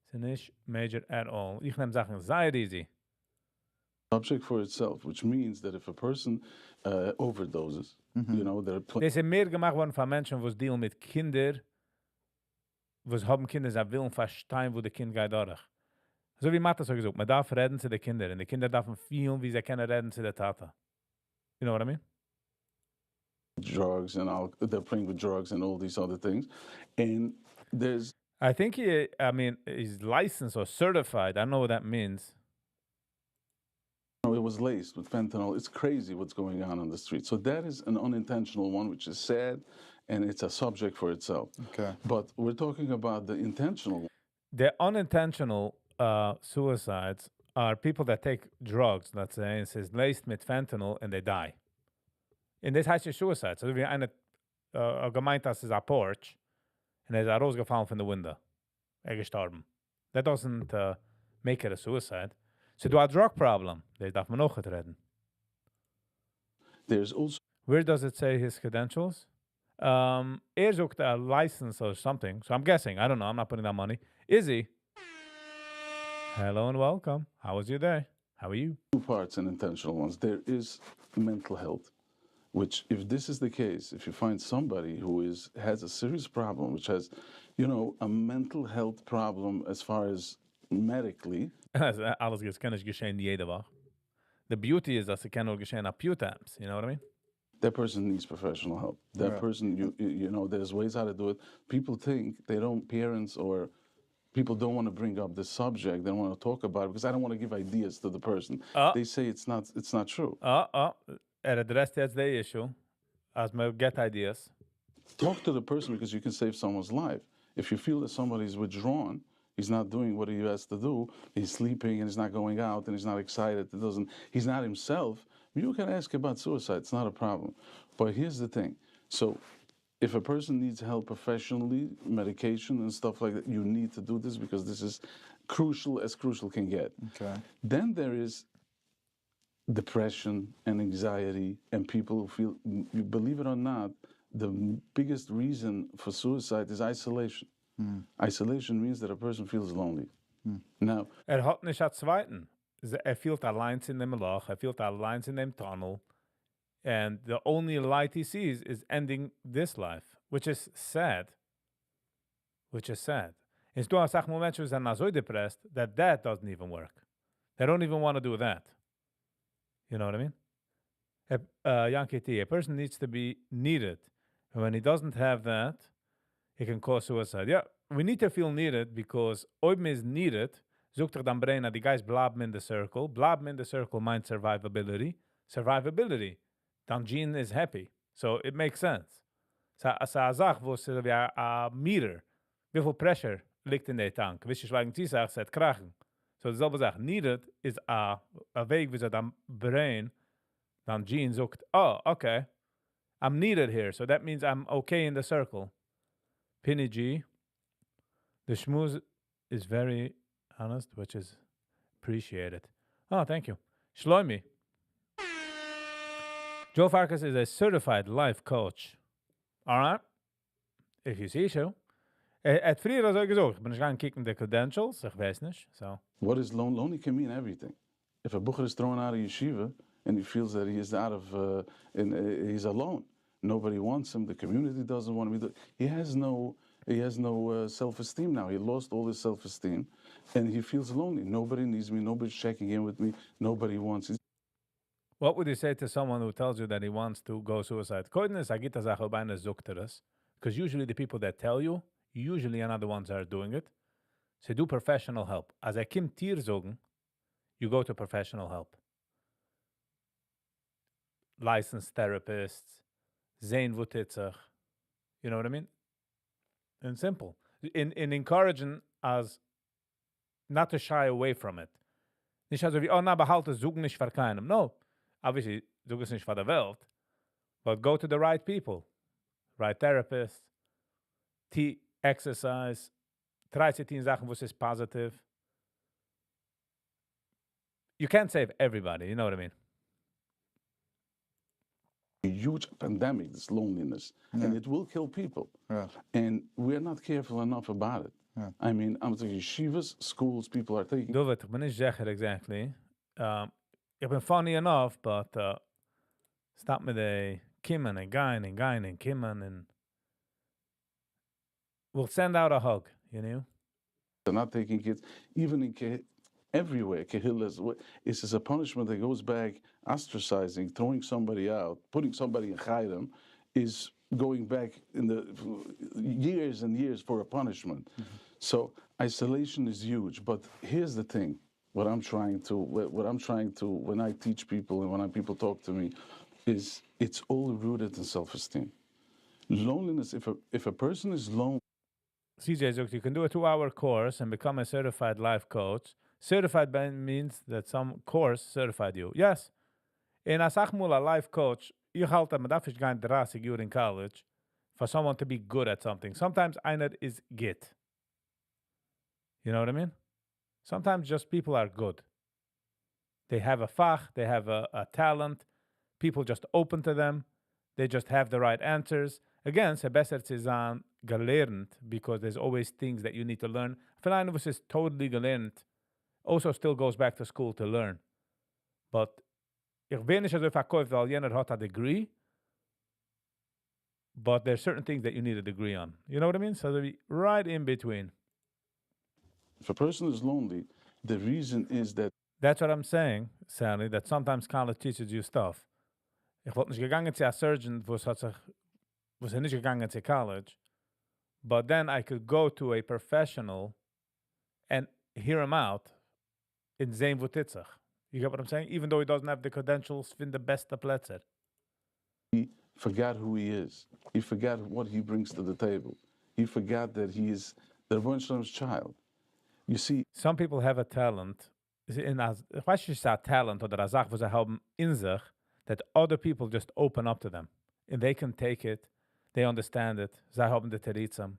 It's nicht major at all. Ich nehm Sachen sehr easy. Subject for itself, which means that if a person overdoses, you know, they're... Das ist mehr gemacht worden von Menschen, die dealen mit Kinder, die haben Kinder, sie wollen verstehen, wo der Kind geht durch. So wie Mathe so gesagt, man darf reden zu den Kindern, und die Kinder dürfen fühlen, wie sie können reden zu der Tata. You know what I mean? Drugs and they're playing with drugs and all these other things. And there's... I think he's licensed or certified. I don't know what that means. It was laced with fentanyl. It's crazy what's going on the street. So that is an unintentional one, which is sad, and it's a subject for itself. Okay. But we're talking about the intentional. The unintentional suicides are people that take drugs, let's say, and it says laced with fentanyl, and they die. And this heißt suicide. So wie eine gemeint, das ist a porch, and er ist rausgefallen from the window. Gestorben. That doesn't make it a suicide. So do a drug problem. There darf man auch nicht reden. There's also... Where does it say his credentials? Sucht a license or something. So I'm guessing. I don't know. I'm not putting that money. Izzy. Hello and welcome. How was your day? How are you? 2 parts and intentional ones. There is mental health, which if this is the case, if you find somebody who has a serious problem, which has, you know, a mental health problem as far as medically. Alles kann nicht geschehen jede Woche. The beauty is that it can only geschehen a few times. You know what I mean? That person needs professional help. That person, you know, there's ways how to do it. People think parents or people don't want to bring up this subject. They don't want to talk about it because I don't want to give ideas to the person. They say it's not true. Address that's the issue. As we get ideas. Talk to the person because you can save someone's life. If you feel that somebody is withdrawn, he's not doing what he has to do, he's sleeping and he's not going out and he's not excited, he's not himself, you can ask about suicide, it's not a problem. But here's the thing. So if a person needs help professionally, medication and stuff like that, you need to do this because this is crucial as crucial can get. Okay. Then there is depression and anxiety and people who feel, you believe it or not, the biggest reason for suicide is isolation. Isolation means that a person feels lonely. Now, hat nicht einen zweiten. Feels allein in dem Loch, feels allein in dem Tunnel. And the only light he sees is ending this life, which is sad. Which is sad. And du hast auch Menschen, who are so depressed that doesn't even work. They don't even want to do that. You know what I mean? Yankee T, a person needs to be needed. And when he doesn't have that, he can cause suicide. Yeah, we need to feel needed because oib is needed, zoekt er dan brain dat die guys bleiben in the circle. Bleiben in the circle means survivability. Survivability. Dan Gene is happy. So it makes sense. Sa zag wo se wie a meter. Wie viel pressure liegt in der tank? Wisst ihr, wegen die sagt, seit krachen. So dieselbe Sache. Needed is a Weg, wie so dan brain, dan Gene zoekt, oh, okay, I'm needed here. So that means I'm okay in the circle. Penny G. The schmooze is very honest, which is appreciated. Oh, thank you. Shloimi. Joe Farkas is a certified life coach. All right? If you see so. Het früher also gesagt, ich bin nicht kicken the credentials, ich weiß nicht, so. What is lonely? Lonely can mean everything. If a bucher is thrown out of yeshiva and he feels that he is out of, he's alone, nobody wants him, the community doesn't want him, he has no self-esteem now. He lost all his self-esteem and he feels lonely. Nobody needs me, nobody's checking in with me, nobody wants me. What would you say to someone who tells you that he wants to go suicide? Because usually the people that tell you, usually are not the ones that are doing it. So do professional help. As I kim tier zogen, you go to professional help. Licensed therapists, zain vutitzach. You know what I mean? And simple. In encouraging us not to shy away from it. Nicht also wie, oh na, behalte, zoek nicht für keinem. No. Obviously, zoek es nicht für der Welt. But go to the right people. Right therapist. Exercise. 13 Sachen, was is positive. You can't save everybody, you know what I mean? A huge pandemic, this loneliness, and it will kill people. And we're not careful enough about it. I mean, I'm thinking yeshivas, schools, people are taking... Dovet, ik ben niet zeker exactly. Ik ben funny enough, but stop me the kimmen and guyn and kimmen and we'll send out a hug, you know? They're not taking kids, even in everywhere. Kehillas, it's as a punishment that goes back, ostracizing, throwing somebody out, putting somebody in chayim, is going back in the years and years for a punishment. So isolation is huge. But here's the thing: what I'm trying to, when I teach people and when people talk to me, is it's all rooted in self-esteem. Loneliness. If a person is lonely. CJ says you can do a 2-hour course and become a certified life coach. Certified means that some course certified you. Yes. In Asachmul, a life coach, you halt that madafish gain 30 years in college for someone to be good at something. Sometimes einer is git. You know what I mean? Sometimes just people are good. They have a fach, they have a talent. People just open to them. They just have the right answers. Again, se besser zu sein gelernt, because there's always things that you need to learn. Für einen, was is totally gelernt, also still goes back to school to learn. But ich will nicht so verkauft, weil jener hat a degree, but there's certain things that you need a degree on. You know what I mean? So they'll be right in between. If a person is lonely, the reason is that... That's what I'm saying, Sally, that sometimes college teaches you stuff. Ich wollte nicht gegangen zu a surgeon, was nicht gegangen zu college, but then I could go to a professional and hear him out in Zain Vutitzach. You get what I'm saying? Even though he doesn't have the credentials, fin the best Plätze. He forgot who he is. He forgot what he brings to the table. He forgot that he is the Rebbeinu Shalom's child. You see, some people have a talent. Ich weiß nicht, a talent oder a Sache, wo sie haben in sich, that other people just open up to them. And they can take it, they understand it. Sie haben the Teritzam.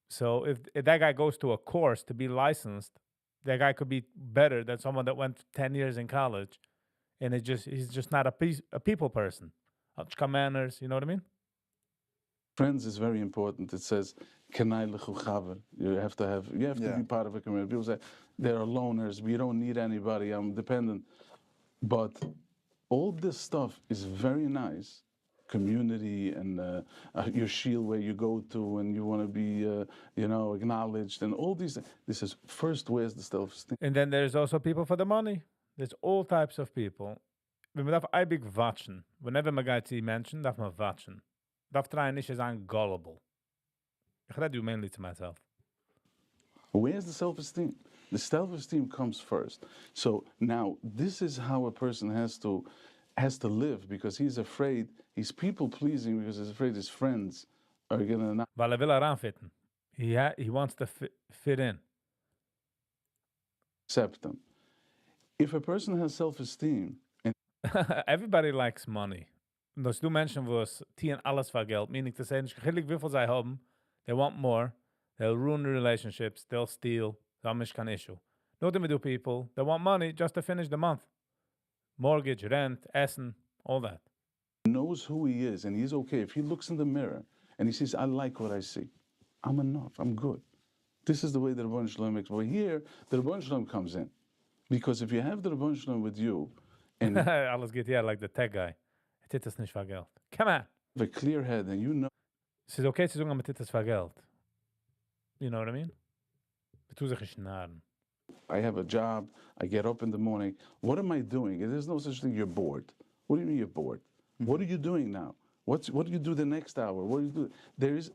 So if that guy goes to a course to be licensed, that guy could be better than someone that went 10 years in college, and he's just not a people person. Manners, you know what I mean? Friends is very important. It says, "Kenai lechu chaver." You have to be part of a community. People say they're loners. We don't need anybody. I'm dependent. But all this stuff is very nice. Community and your shield where you go to and you want to be, acknowledged and all these things. This is first, where's the self-esteem? And then there's also people for the money. There's all types of people. Wenn man darf eibig watschen, whenever man geht zu Menschen, darf man watschen. Darf try nicht sein gullible. Ich rede mainly to myself. Where's the self-esteem? The self-esteem comes first. So now this is how a person has to live, because he's afraid, he's people-pleasing because he's afraid his friends are gonna not. Weil will heranfitten. He wants to fit in. Accept them. If a person has self-esteem and everybody likes money. Dass du Menschen, wo es tieren alles für Geld, meaning to say, nicht gechillig wie viel sie haben, they want more, they'll ruin the relationships, they'll steal, das ist kein issue. Not we do people that want money just to finish the month. Mortgage, rent, essen, all that. Knows who he is and he's okay. If he looks in the mirror and he says, I like what I see, I'm enough, I'm good. This is the way the Rebbeinu Shalom makes. But here, the Rebbeinu Shalom comes in. Because if you have the Rebbeinu Shalom with you, and alles geht ja, like the tech guy. Tut es nicht für Geld. Come on. The clear head, and you know. Es ist okay zu sagen, aber tut es für Geld. You know what I mean? Tu sich schnarren. I have a job. I get up in the morning. What am I doing? There's no such thing. You're bored. What do you mean you're bored? Mm-hmm. What are you doing now? What do you do the next hour? What do you do?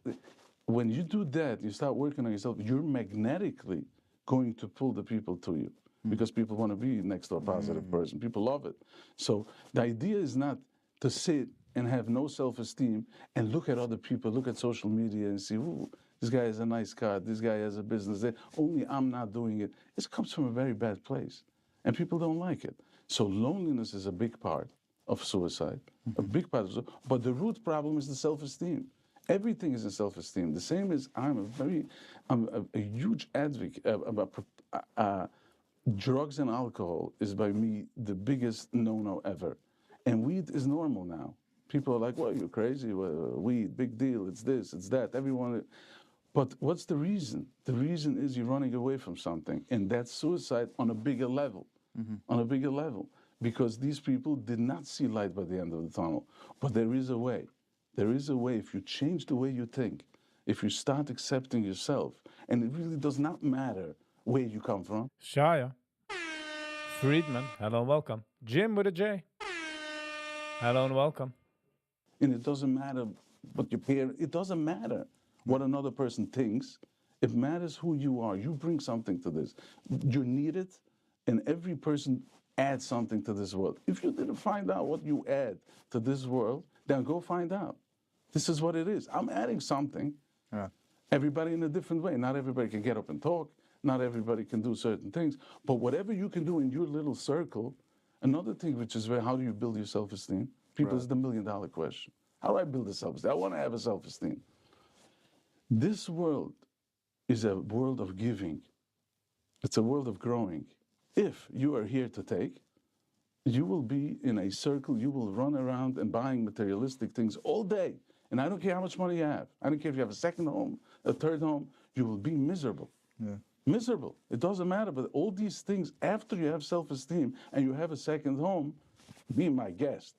When you do that, you start working on yourself. You're magnetically going to pull the people to you, because people want to be next to a positive person. People love it. So the idea is not to sit and have no self-esteem and look at other people, look at social media and see, ooh, this guy has a nice car, this guy has a business, only I'm not doing it. It comes from a very bad place, and people don't like it. So loneliness is a big part of suicide, a big part of suicide. But the root problem is the self-esteem. Everything is in self-esteem. The same as I'm a huge advocate about drugs and alcohol is by me the biggest no-no ever. And weed is normal now. People are like, well, you're crazy. Well, weed, big deal. It's this, it's that. Everyone. But what's the reason? The reason is you're running away from something. And that's suicide on a bigger level. On a bigger level. Because these people did not see light by the end of the tunnel. But there is a way. There is a way. If you change the way you think, if you start accepting yourself, and it really does not matter where you come from. Shia. Friedman, hello and welcome. Jim with a J. Hello and welcome. And it doesn't matter what your parents, it doesn't matter what another person thinks. It matters who you are. You bring something to this. You're needed, and every person adds something to this world. If you didn't find out what you add to this world, then go find out. This is what it is. I'm adding something. Yeah. Everybody in a different way. Not everybody can get up and talk. Not everybody can do certain things. But whatever you can do in your little circle, another thing which is how do you build your self-esteem? People, is the $1 million question. How do I build a self-esteem? I want to have a self-esteem. This world is a world of giving. It's a world of growing. If you are here to take, you will be in a circle. You will run around and buying materialistic things all day. And I don't care how much money you have. I don't care if you have a second home, a third home. You will be miserable. Yeah. Miserable. It doesn't matter. But all these things, after you have self-esteem and you have a second home, be my guest.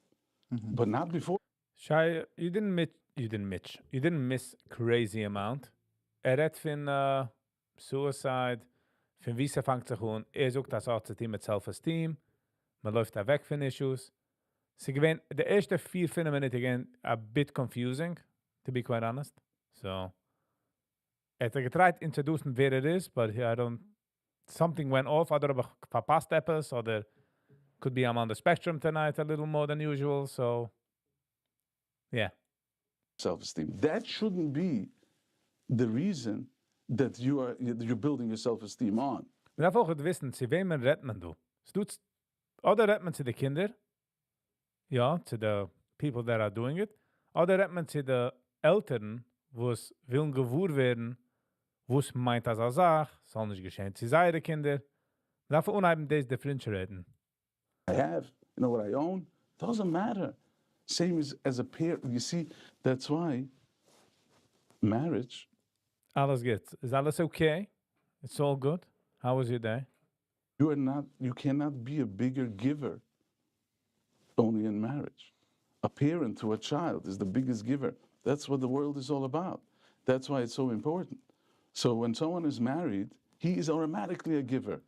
But not before. Shai, you didn't miss crazy amount. Redt von suicide, von wie sie fängt sich an. Sucht das Arzt-Team mit self-esteem. Man läuft da weg von Issues. Sie gewinnt, the erste 4-5 Minuten again, a bit confusing, to be quite honest. So, het getried introducen where it is, but something went off. Either habe ich verpasst etwas, oder could be I'm on the spectrum tonight a little more than usual, so, yeah. self-esteem. That shouldn't be the reason that you're building your self-esteem on. Men daarvoor het wissen, ze wem men redt men do. Stoets, oder redt men zu de kinder, ja, to the people that are doing it, oder redt men zu de Eltern, wo es willen gewohr werden, wo es meint als Sach, soll nicht geschehen zu seine Kinder. Daarvoor unheimen deze differentiaten. I have, you know what I own, doesn't matter. Same as a parent. You see, that's why marriage. Alles good. Is alles okay? It's all good? How was your day? You cannot be a bigger giver only in marriage. A parent to a child is the biggest giver. That's what the world is all about. That's why it's so important. So when someone is married, he is automatically a giver.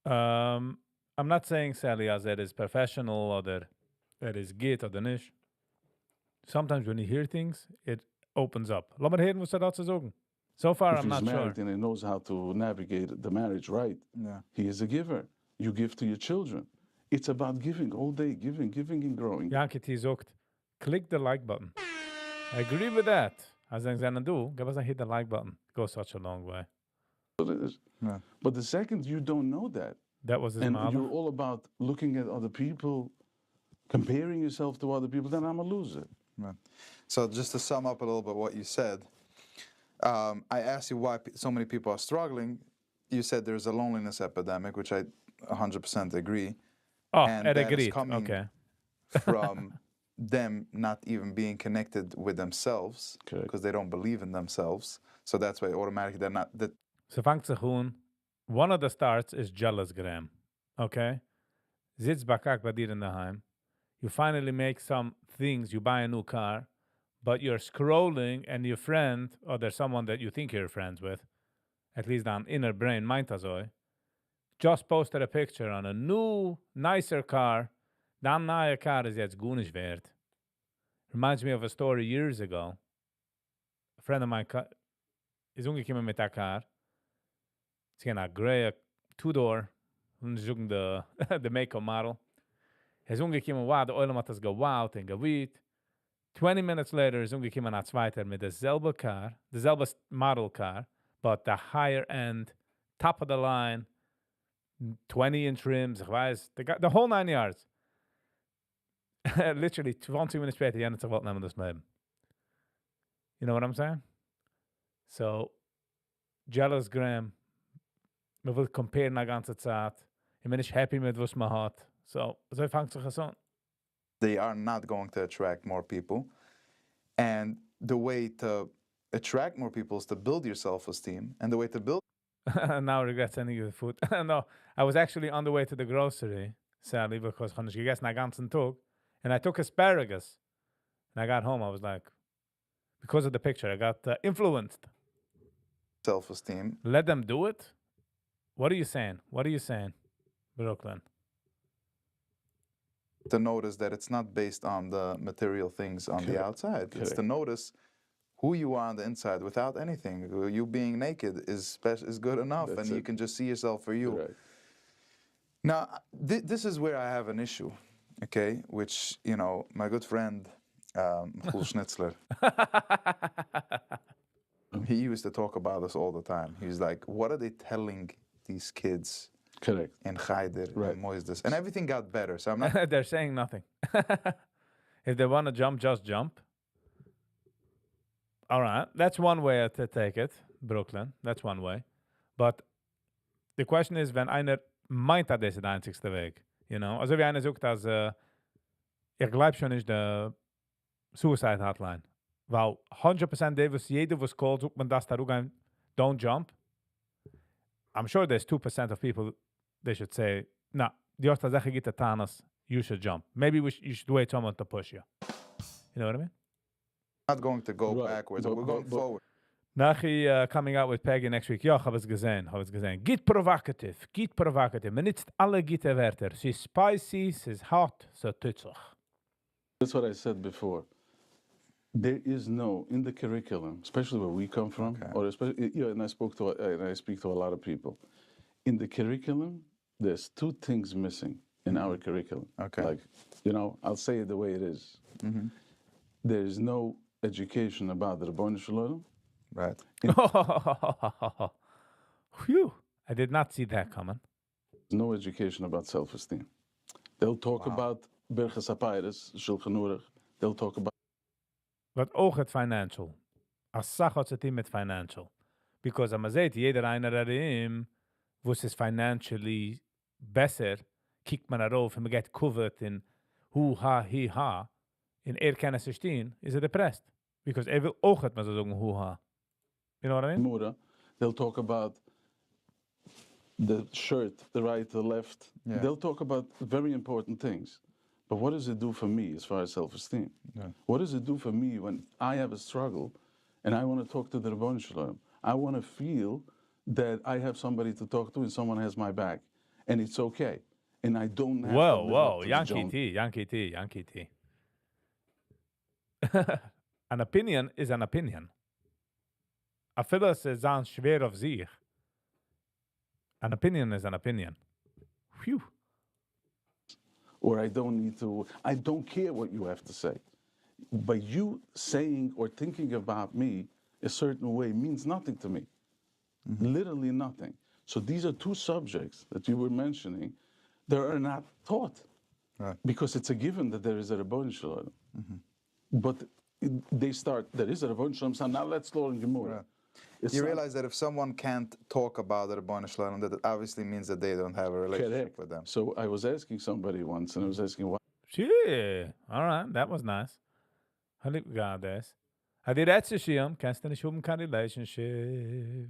I'm not saying, Sally, as that is professional or that is good or the niche. Sometimes when you hear things, it opens up. Laat maar heren wat ze dat ze zeggen. So far, I'm not sure. If he's married and he knows how to navigate the marriage right, he is a giver. You give to your children. It's about giving all day, giving and growing. Janke T zegt, click the like button. I agree with that. Als ik zeggen doe, give us a hit the like button. It goes such a long way. But the second you don't know that was his and mother. You're all about looking at other people, comparing yourself to other people, then I'm a loser. Right. So just to sum up a little bit what you said, I asked you why so many people are struggling. You said there's a loneliness epidemic, which I 100% agree. Oh, and I that agree. is coming Okay. from them not even being connected with themselves because they don't believe in themselves. So that's why automatically they're not. Ze vangt zich gewoon. One of the starts is jealous gram. Okay? Zits bakak bij dir in the heim. You finally make some things. You buy a new car. But you're scrolling and your friend, or there's someone that you think you're friends with, at least on inner brain, meint das oi, just posted a picture on a new, nicer car. Dan neue car is jetzt gut nicht wert. Reminds me of a story years ago. A friend of mine is umgekommen mit der car. It's a gray two-door. Und sie suchen the make of model. Er ist umgekommen, wow, der Oilem hat das gewowt und gewiet. 20 minutes later is umgekommen a zweiter mit derselbe car, derselbe model car, but the higher end, top of the line, 20-inch rims, ich weiß, the whole 9 yards. Literally 20 minutes später, die haben sich wollt nehmen das Leben. You know what I'm saying? So, jealous Graham, man will comparen die ganze Zeit, ich bin nicht happy mit was man hat. So fängt sich das an. They are not going to attract more people. And the way to attract more people is to build your self-esteem. And the way to build... Now I regret sending you the food. No, I was actually on the way to the grocery, sadly, because ich gegessen den ganzen Tag. And I took asparagus. And I got home, I was like, because of the picture, I got influenced. Self-esteem. Let them do it? What are you saying? Brooklyn? To notice that it's not based on the material things on the outside. It's to notice who you are on the inside without anything. You being naked is good enough, and you can just see yourself for you. Right. Now, this is where I have an issue, okay? Which, you know, my good friend, Paul Schnitzler, he used to talk about this all the time. He's like, what are they telling these kids? Correct. And Haider and Moisdes. And everything got better. So I'm not... They're saying nothing. If they want to jump, just jump. All right. That's one way to take it, Brooklyn. That's one way. But the question is, wenn einer meint, dat is der einzigste Weg. You know? Also wie einer sagt, dass ich glaube schon nicht der Suicide Hotline. Weil 100% jeder, was calls, sagt man das da don't jump. I'm sure there's 2% of people they should say, no, die erste Sache geht der Thanos, you should jump. Maybe you should wait someone to push you. You know what I mean? Not going to go backwards, we're going forward. Nachi coming out with Peggy next week. Ja, ich habe es gesehen. Git provocative. Man nützt alle gute Wörter. Sie ist spicy, sie ist hot, so tützlich. That's what I said before. There is no, in the curriculum, especially where we come from, or especially, you know, and I speak to a lot of people. In the curriculum, there's two things missing in our curriculum. Okay. Like, you know, I'll say it the way it is. Mm-hmm. There's no education about the Ribono Shel Olam. Right. Phew. I did not see that coming. No education about self-esteem. They'll talk about Berges Apairis, Shulchan Aruch. They'll talk about... But ook het financial. Als zag wat het met financial. Because am zegt, jeder einer erin, wo es financially besser, kijkt man erover en man get covered in hu, ha, hi, ha. In kennen sich stehen, is depressed. Because will ook het maar zo zeggen hu, ha. You know what I mean? Mura. They'll talk about the shirt, the right, the left. Yeah. They'll talk about very important things. But what does it do for me as far as self-esteem? Yeah. What does it do for me when I have a struggle and I want to talk to the Ribono Shel Olam? I want to feel that I have somebody to talk to and someone has my back. And it's okay. And I don't have to live up to the Yankee T. An opinion is an opinion. A filler says an schwer auf sich. An opinion is an opinion. Phew. Or I don't care what you have to say. But you saying or thinking about me a certain way means nothing to me. Literally nothing. So these are two subjects that you were mentioning that are not taught. Right. Because it's a given that there is a Ribono Shel Olam. But they start, there is a Ribono Shel Olam, so now let's learn Gemara. Right. You realize that if someone can't talk about the Ribono Shel Olam, that it obviously means that they don't have a relationship with them. So I was asking somebody once, and I was asking why. Yeah. All right. That was nice. Hallo, goddess. Had die letzte Schirm, kannst du nicht haben kein relationship.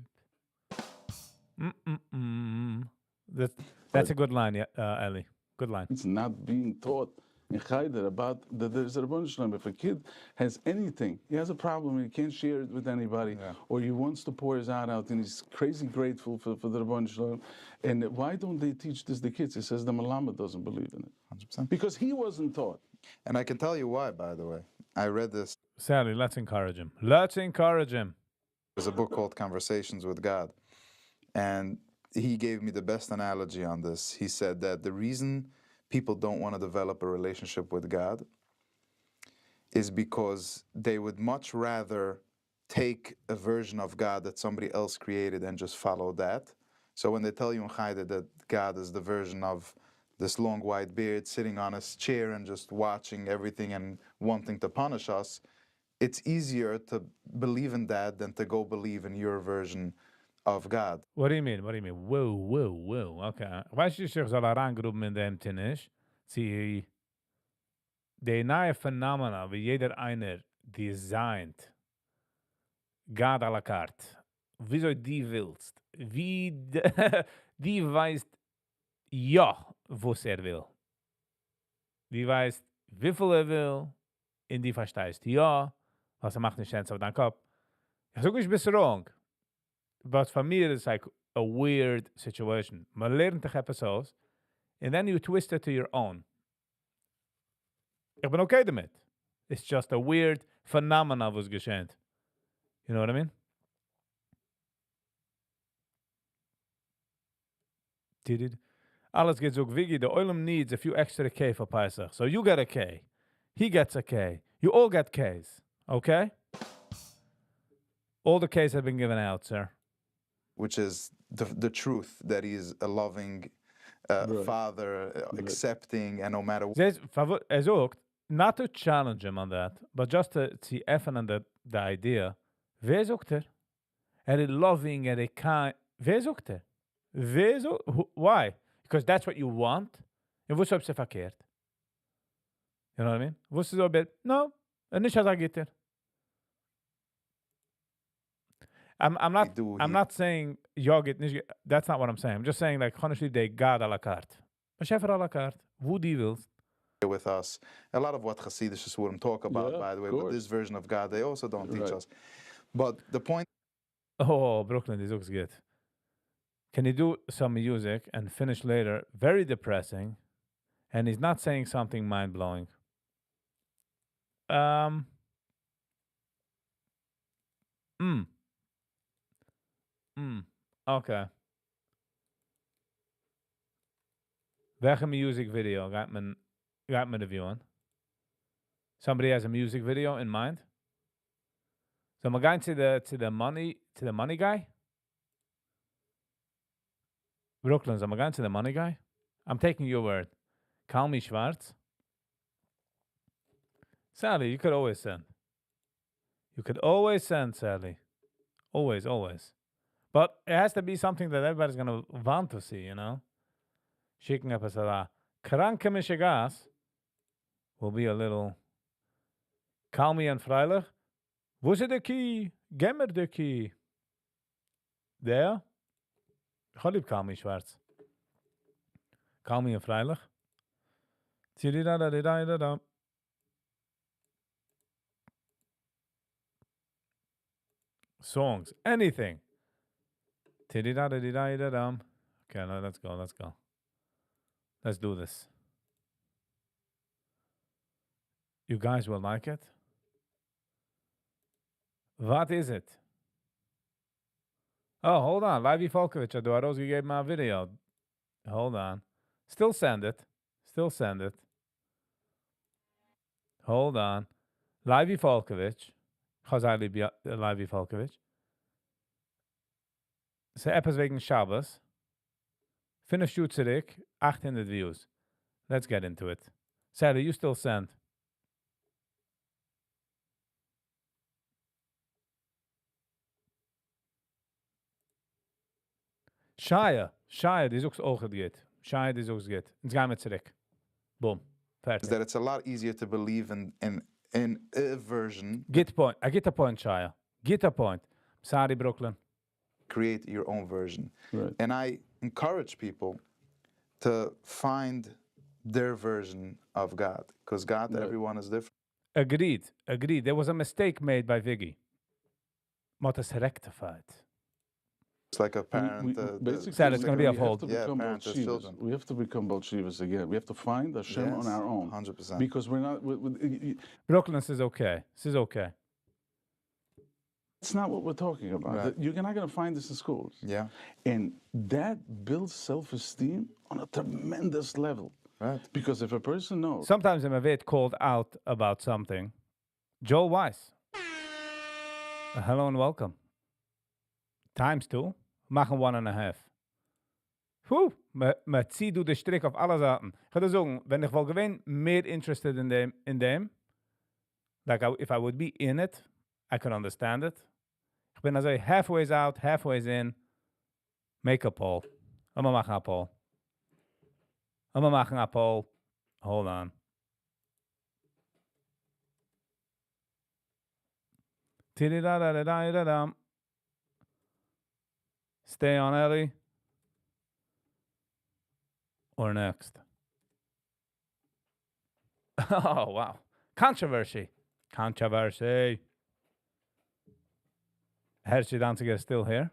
That's a good line, Ellie. Good line. It's not being taught in Chayder about that there's a Ribono Shel Olam. If a kid has anything, he has a problem, he can't share it with anybody, or he wants to pour his heart out and he's crazy grateful for the Ribono Shel Olam. And why don't they teach this to the kids? He says the Malama doesn't believe in it. 100%. Because he wasn't taught. And I can tell you why, by the way. I read this. Sally, let's encourage him. Let's encourage him. There's a book called Conversations with God. And he gave me the best analogy on this. He said that the reason people don't want to develop a relationship with God is because they would much rather take a version of God that somebody else created and just follow that. So when they tell you in Chayda that God is the version of this long white beard sitting on his chair and just watching everything and wanting to punish us, it's easier to believe in that than to go believe in your version of God. What do you mean? Whoa. Okay. Weißt du, ich soll herangruben in dem Tinnisch? Sie, die neue Phenomena, wie jeder einer designt, God à la carte, wieso die willst, wie die weißt, ja, was will. Die weißt, wie viel will, in die verstehst, ja, was macht nicht Sense auf deinen Kopf. Ich sage, ich bin wrong. But for me, it's like a weird situation. Man lernt dich etwas aus, and then you twist it to your own. Ich bin okay damit. It's just a weird phenomenon was geschehen. You know what I mean? Alles geht so Viggy. The Oilem needs a few extra K for Pesach. So you get a K. He gets a K. You all get Ks. Okay? All the Ks have been given out, sir. Which is the truth, that he is a loving father, accepting, and no matter what. Er sagt, not to challenge him on that, but just to see effen on the idea. Wer sagt er? Is loving, kind. Wer sagt er? Why? Because that's what you want? En wo ist verkehrt? You know what I mean? Wo ist so bit? No, nicht als er I'm not saying that's not what I'm saying. I'm just saying like honestly they God à la carte. Maar scheffer à la carte. Who die wilst. With us. A lot of what Hasidus is what I'm talking about, by the way, but this version of God, they also don't teach us. But the point... Oh, Brooklyn, this looks good. Can you do some music and finish later? Very depressing. And he's not saying something mind-blowing. Okay. Welke music video gaat men reviewen? Somebody has a music video in mind. So I'm going to the money guy. Brooklyn, I'm going to the money guy. I'm taking your word. Call me Schwarz. Sally, you could always send. You could always send, Sally. Always, always. But it has to be something that everybody's going to want to see, you know? Schicken etwas da. Kranke Mischigas will be a little... Call me and freilich. Wo ist der Key? Gib mir der Key. Der? Ich lieb Call me Schwarz. Call me and freilich. Tididadadidadada. Songs. Anything. Tididadadidadadam. Okay, now let's go. Let's do this. You guys will like it. What is it? Oh, hold on. Livy Volkovich, du hast ausgegeben my video. Hold on. Still send it. Hold on. Livy Volkovich. Chazali Livy Volkovich. So etwas wegen Shabbos. 5 Stunden zurück. 800 views. Let's get into it. Sally, you still send. Shia, die zoekt ook het geht. Shia, die zoekt het geht. Jetzt gaan we terug. Boom. Fertig. Is that it's a lot easier to believe in a version. Get point. I get the point, Shia. Get the point. Sorry, Brooklyn. Create your own version. Right. And I encourage people to find their version of God. Because God, right. Everyone is different. Agreed. There was a mistake made by Viggy. But it's rectified. It's like a parent. Basically, said it's going to be a hold. We have to become Bolshevik again. We have to find Hashem on our own. 100%. Because we're not. Brooklyn says okay. This is okay. It's not what we're talking about. Right. You're not going to find this in schools. Yeah. And that builds self-esteem on a tremendous level. Right. Because if a person knows. Sometimes I'm a bit called out about something. Joel Weiss. Hello and welcome. Times 2. Machen 1.5. Puh, me zieht du den Strick auf alle Seiten. Ich würde sagen, wenn ich wohl gewinn mehr interested in dem, like if I would be in it, I could understand it. Ich bin also halfways out, halfways in. Make a poll. Wir machen a poll. Hold on. Tididadadadadadam. Stay on Ellie. Or next. Oh, wow. Controversy. Hershey Danziger is still here.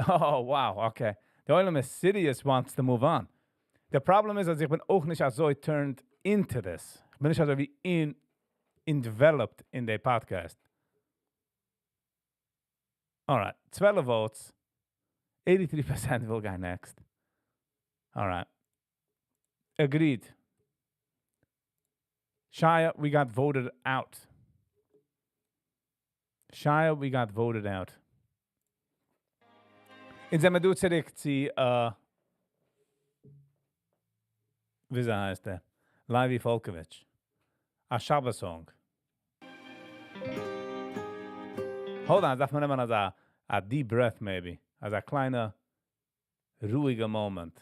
Oh, wow. Okay. The Oilem is Sidious wants to move on. The problem is, dass ich bin auch nicht so turned into this. Ich bin nicht so wie enveloped in the podcast. All right, 12 votes. 83% will go next. All right. Agreed. Shia, we got voted out. In zijn we doet zurück zu, wie heißt der? Livy Volkovich. A Shabbos song. Hold on, darf man immer noch a deep breath maybe. Als a kleiner, ruhiger Moment.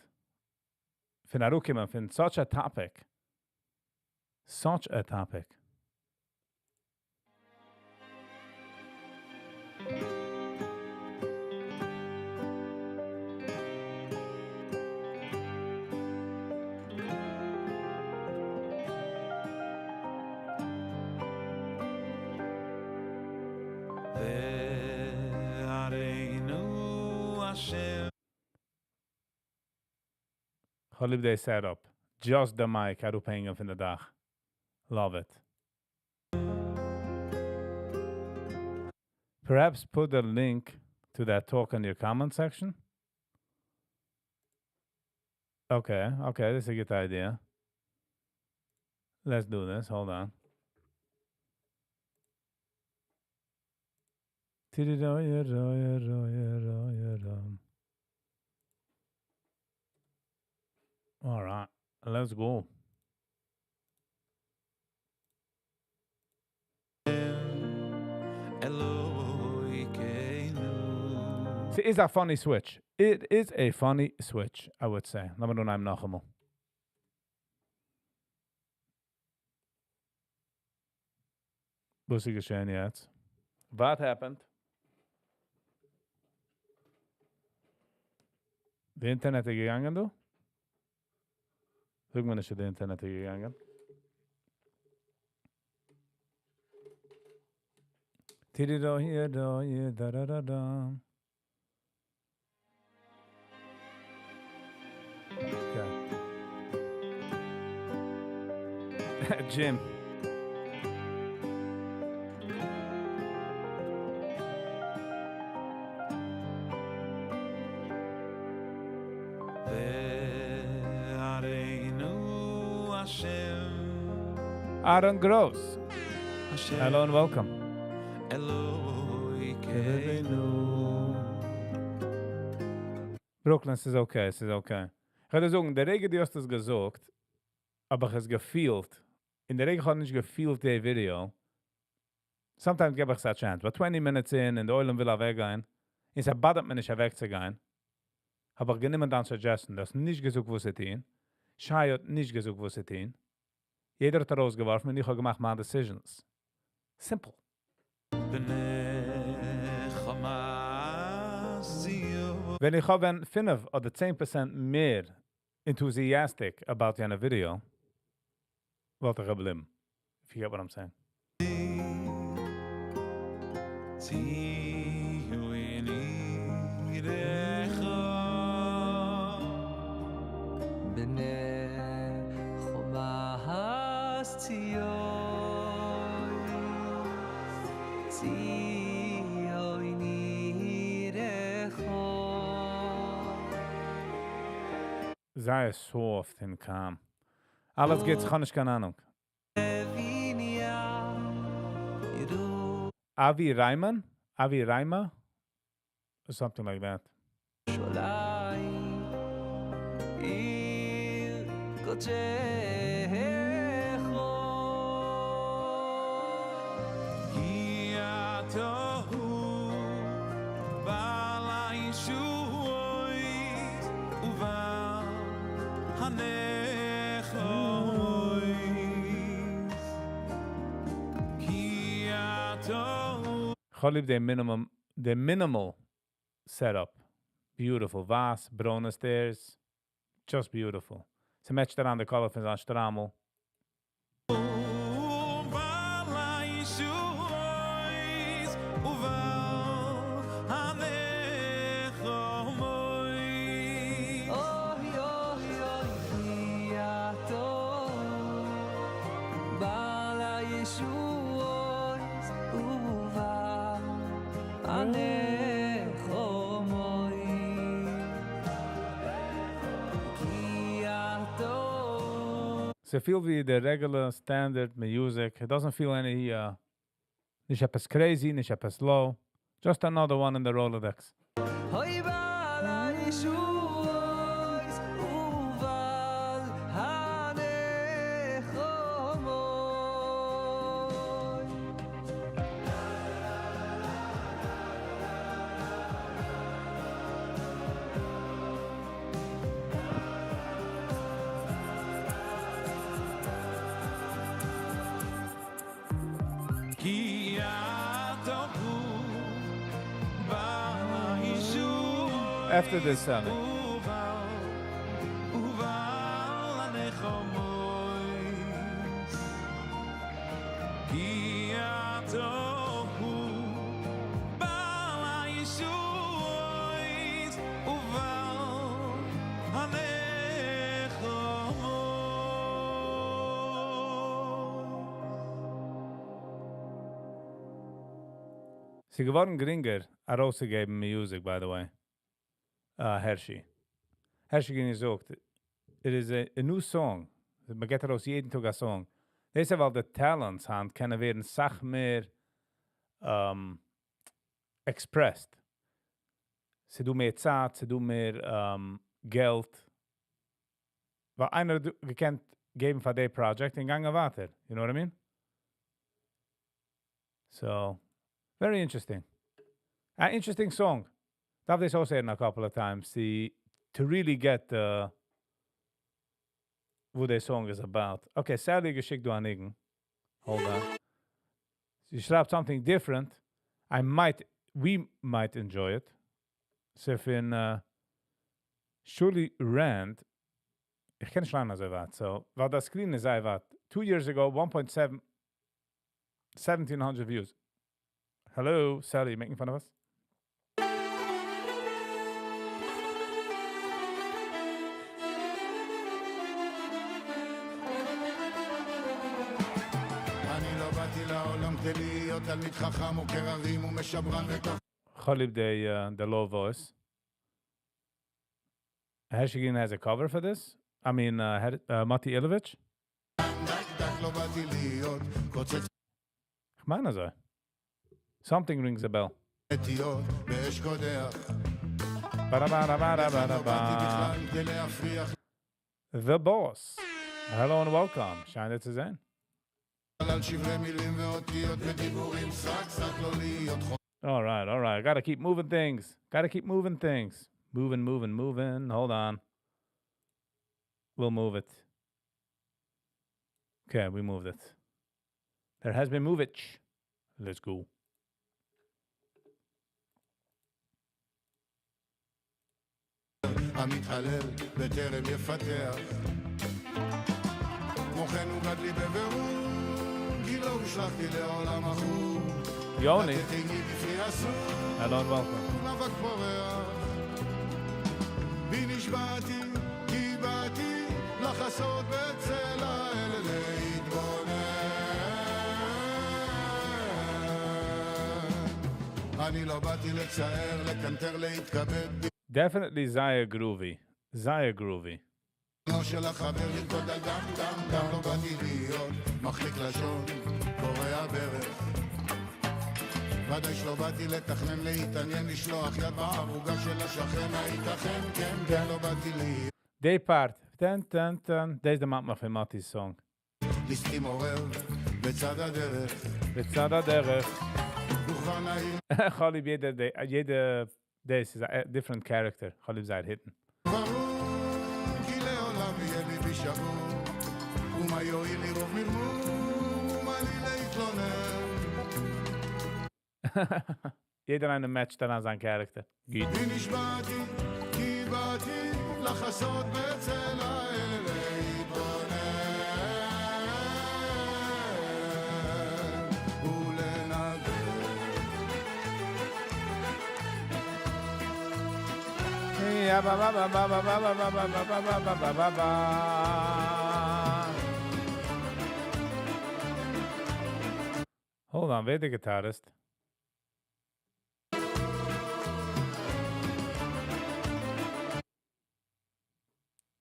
Für eine Rückkehr, für such a topic. Holiday setup. Just the mic. I do paying him in the dag. Love it. Perhaps put a link to that talk in your comment section. Okay, this is a good idea. Let's do this. Hold on. All right, let's go. See, it's a funny switch. It is a funny switch, I would say. Lass mal noch einmal nachher. Was ist geschehen jetzt? What happened? Der Internet ist gegangen, du? Sag mal nicht, der Internet ist gegangen. Tirido hier, da, hier, da, da, da, da. Okay. Jim. Aaron Gross. Hello and welcome. Brooklyn, es ist okay, es ist okay. Ich würde sagen, der Regen, die hast das gesagt, aber ich habe es gefühlt. In der Regen habe ich nicht gefühlt, das Video. Sometimes gebe ich es a chance. But 20 minutes in the Eulen will weggehen. Es badet mir nicht wegzugehen. Aber ich nehme dann Suggestion, das nicht gesucht, wo sie tun. Shai hat nicht gesucht, wo sie tun. Jeder hat rausgeworfen und ich habe gemacht meine Decisions. Simple. Wenn ich habe 5 oder 10% mehr enthusiastic about the video, wollte ich geblieben. If you get what I'm saying. Sei soft und calm. Alles geht, kann ich keine Ahnung. Avi Reiman? Avi Reima? Or something like that. Ich liebe the minimal setup. Beautiful. Vast, braune stairs. Just beautiful. Ze matcht around the color van zijn stramel. So feel wie the regular standard music. It doesn't feel any nicht etwas crazy, nicht etwas low. Just another one in the Rolodex. After this selling. Sie geworden geringer, herauszugeben Music, by the way. Hershey. Hershey gesagt, it is a new song. Man geht raus jeden Tag a song. Deze wel de talents han kunnen werden sach meer expressed. Sie do mehr Zeit, sie do mehr Geld. Weil einer gekannt geben für der Project und gange weiter. You know what I mean? So, very interesting. An interesting song. Darf this also a couple of times. See, to really get what the song is about. Okay, Sally geschickt du an Igen. Hold on. She schreibt something different. We might enjoy it. So if in Shuli Rand, ich kann nicht lernen so weit. So, weil das Screen ist sehr weit. 2 years ago, 1.7, 1,700 views. Hello, Sally, you making fun of us? Khalib, the low voice. Hashigin has a cover for this. I mean, Mati Ilovich. Something rings a bell. The Boss. Hello and welcome. Shine it to Zen. All right. Gotta keep moving things. Moving. Hold on. We'll move it. Okay, we moved it. There has been movage. Let's go. המתהלל בטרם יפתח כמו כן הוא גדלי בבירור כי לא הושלחתי לעולם החור יוני עיני בפני אסור אלון וולקום מאבק פורח בי נשבעתי כי באתי לחסות בצל האל להתבונן אני לא באתי לצער לקנטר להתכבד Definitely Zaya Groovy. לא של החבר לרקוד על דם לא באתי להיות מחליק לשון קורע ברך ודאי שלא באתי לתכנן להתעניין לשלוח יד בערוגה של השכן הייתכן כן לא באתי להיות Day part. Dun. Deze maakt me van Matty's song. ליסטים עורר בצד הדרך וכבר נעים Khalib, jede This is a different character. Khalib Zaid hitting. Jeder eine Match dann an seinen Charakter. Gut. Hold on, wait the guitarist.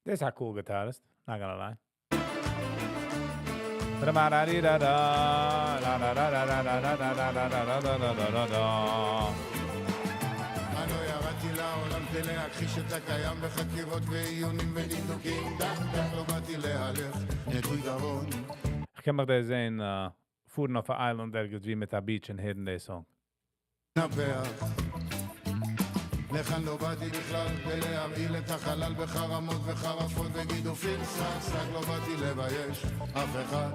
This is a cool guitarist, not gonna lie. לעולם כדי להכחיש את הקיים בחקירות ועיונים וניתוקים דק לא באתי להלך נטוי גרון Ich kann mich da sehen, fuhren auf ein Island irgendwie mit der Beach und hören den Song. נפח לכאן לא באתי בכלל ולהרעיל את החלל בחרמות וחרפות וגידופים סק לא באתי לבייש אף אחד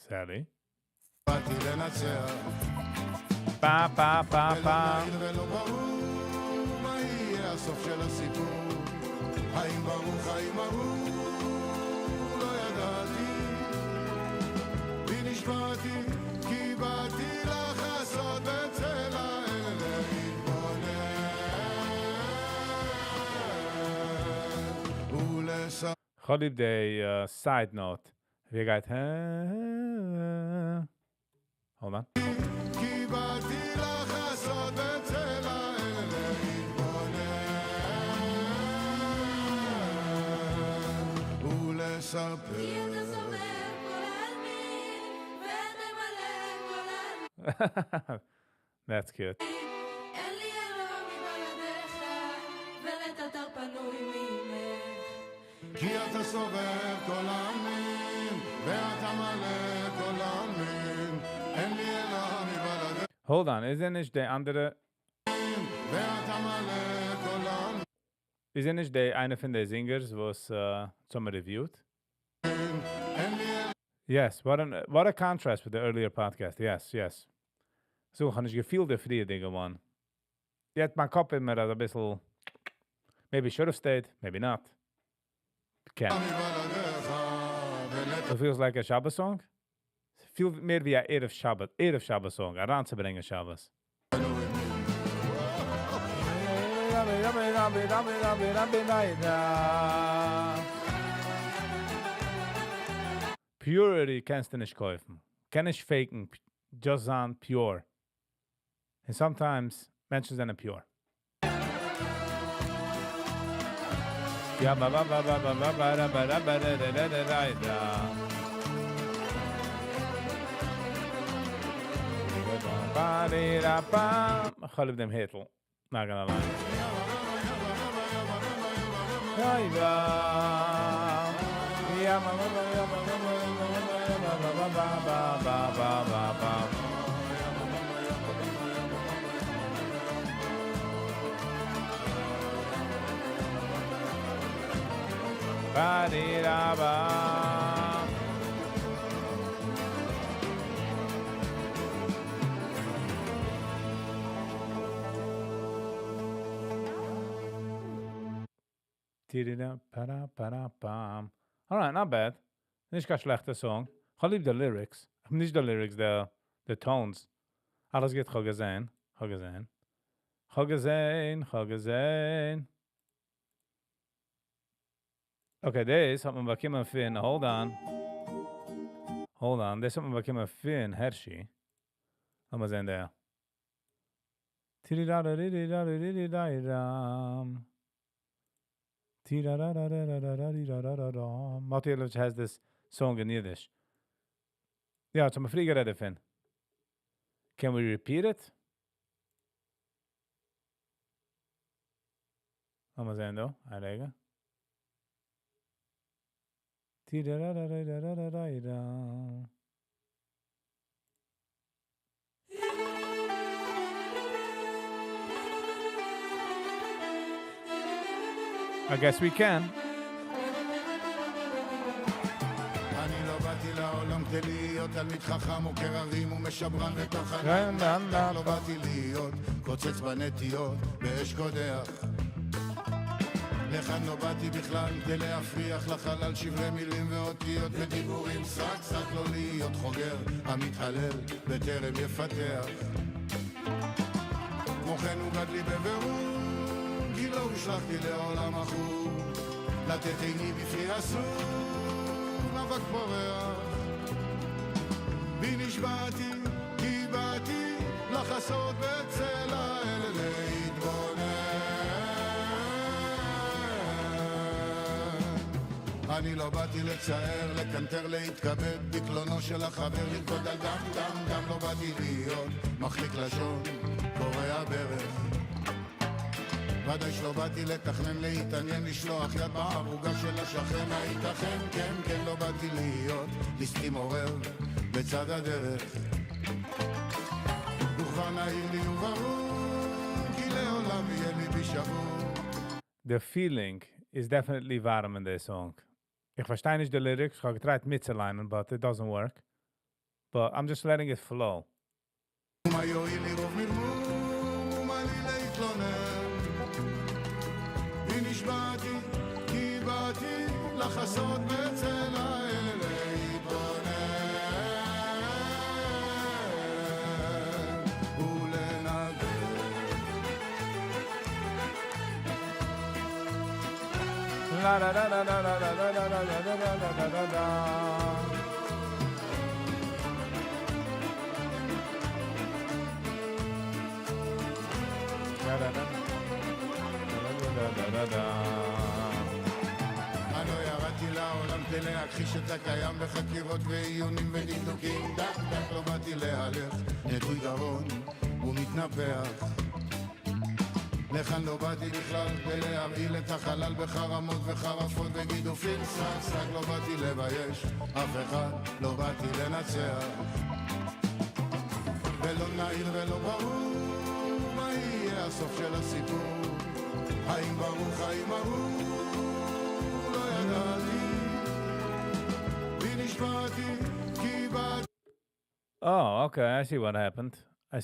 Sally. באתי לנצח Pa. ולא ברור מה יהיה הסוף של הסיפור האם ברוך האם ברור לא ידעתי בי נשבעתי כי באתי לחסות בצל האל להתבונן ולסע Khalib, the side note. We got hold on. That's cute. כי אתה סובב כל העמים, ואתה מלא כל העמים, אין לי אלוה מבלעדיך. Hold on, isn't it the andere... ואתה מלא כל העמים. Isn't it the eine von den Singers, was some reviewed? Yes, what a contrast with the earlier podcast. Yes. So, kann ich gefühlt der Friede geworden. Jetzt mein Kopf immer ein bisschen... Maybe should have stayed, maybe not. Can't. It feels like a Shabbos song. It feels mehr wie ein Erev Shabbos song. Ein ranzubringen Shabbos. Purity kannst du nicht kaufen. Kann ich faken. Just on pure. And sometimes Menschen sind pure. Ja, خلي بدهم هيتل. Not gonna lie. Alright, not bad. Nicht kein schlechter Song. Ich liebe die Lyrics. Nicht die Lyrics, the tones. Alles geht gesehen. Okay, this hat man bekommen von, hold on, this hat man bekommen von Hershey. Lass mal sehen, der. Matilovich has this song in Yiddish. Yeah, it's a free geredet von. Can we repeat it? Lass mal sehen, da. Einlegen. I guess we can. אני לא באתי לעולם כדי להיות תלמיד חכם וכררים ומשברן בתוך ענן. לא באתי להיות קוצץ בנטיות באש קודח. לכאן לא באתי בכלל כדי להפריח לחלל שברי מילים ואותיות ודיבורים סק לא להיות חוגר המתהלל בטרם יפתח. כמו כן הוא גדלי בבירור כי לא הושלחתי לעולם אחור לתת עיני בפרי אסור נאבק פורח בי נשבעתי כי באתי לחסות בצל האל להתבונן. אני לא באתי לצייר, לקנטר, להתכבד בקלונו של החבר, לרקוד על דם לא באתי להיות מחליק לשון, קורע ברך. ודאי שלא באתי לתכנן, להתעניין, לשלוח יד בערוגה של השכן. הייתכן, כן, לא באתי להיות ליסטים עורר בצד הדרך. וכבר נעיר לי וברור כי לעולם יהיה לי בשבור. The feeling is definitely warm in this song. Ich verstehe nicht die Lyrics, ich habe getried mitzulinen, but it doesn't work. But I'm just letting it flow. ומה יועיל לי רוב מרמור, ומה לי להתלונן. בי נשבעתי, כי באתי לחסות בצל האל להתבונן. ולנגן. La la la la la la la la la la la la la la. אני לא ירדתי לעולם כדי להכחיש את הקיים בחקירות ועיונים ודקדוקים. דק דק לא באתי להלך, נטוי גרון ומתנפח. לכאן לא באתי בכלל בלהרעיל את החלל בחרמות וחרפות וגידופים. סק סק לא באתי לבייש אף אחד, לא באתי לנצח. ולא נעיר ולא ברור מה יהיה הסוף של הסיפור. האם ברוך האם ברור לא ידעתי בי נשבעתי כי באתי. Oh, okay, I see what happened. I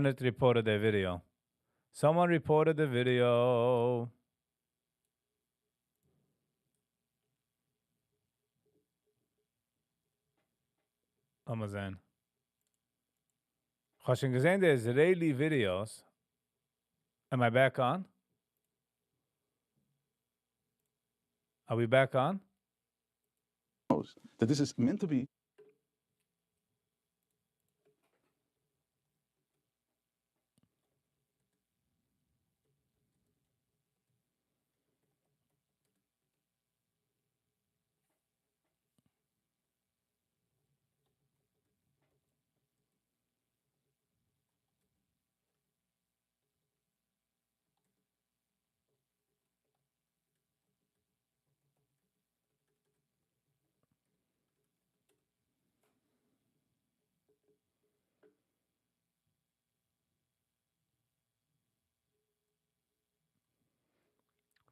not reported the video. Someone reported the video. Amazon. Hast du gesehen, the Israeli videos? Am I back on? Are we back on? That this is meant to be.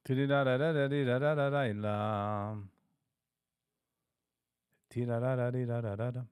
Ti-da-da-da-da-di-da-da-da-da-da.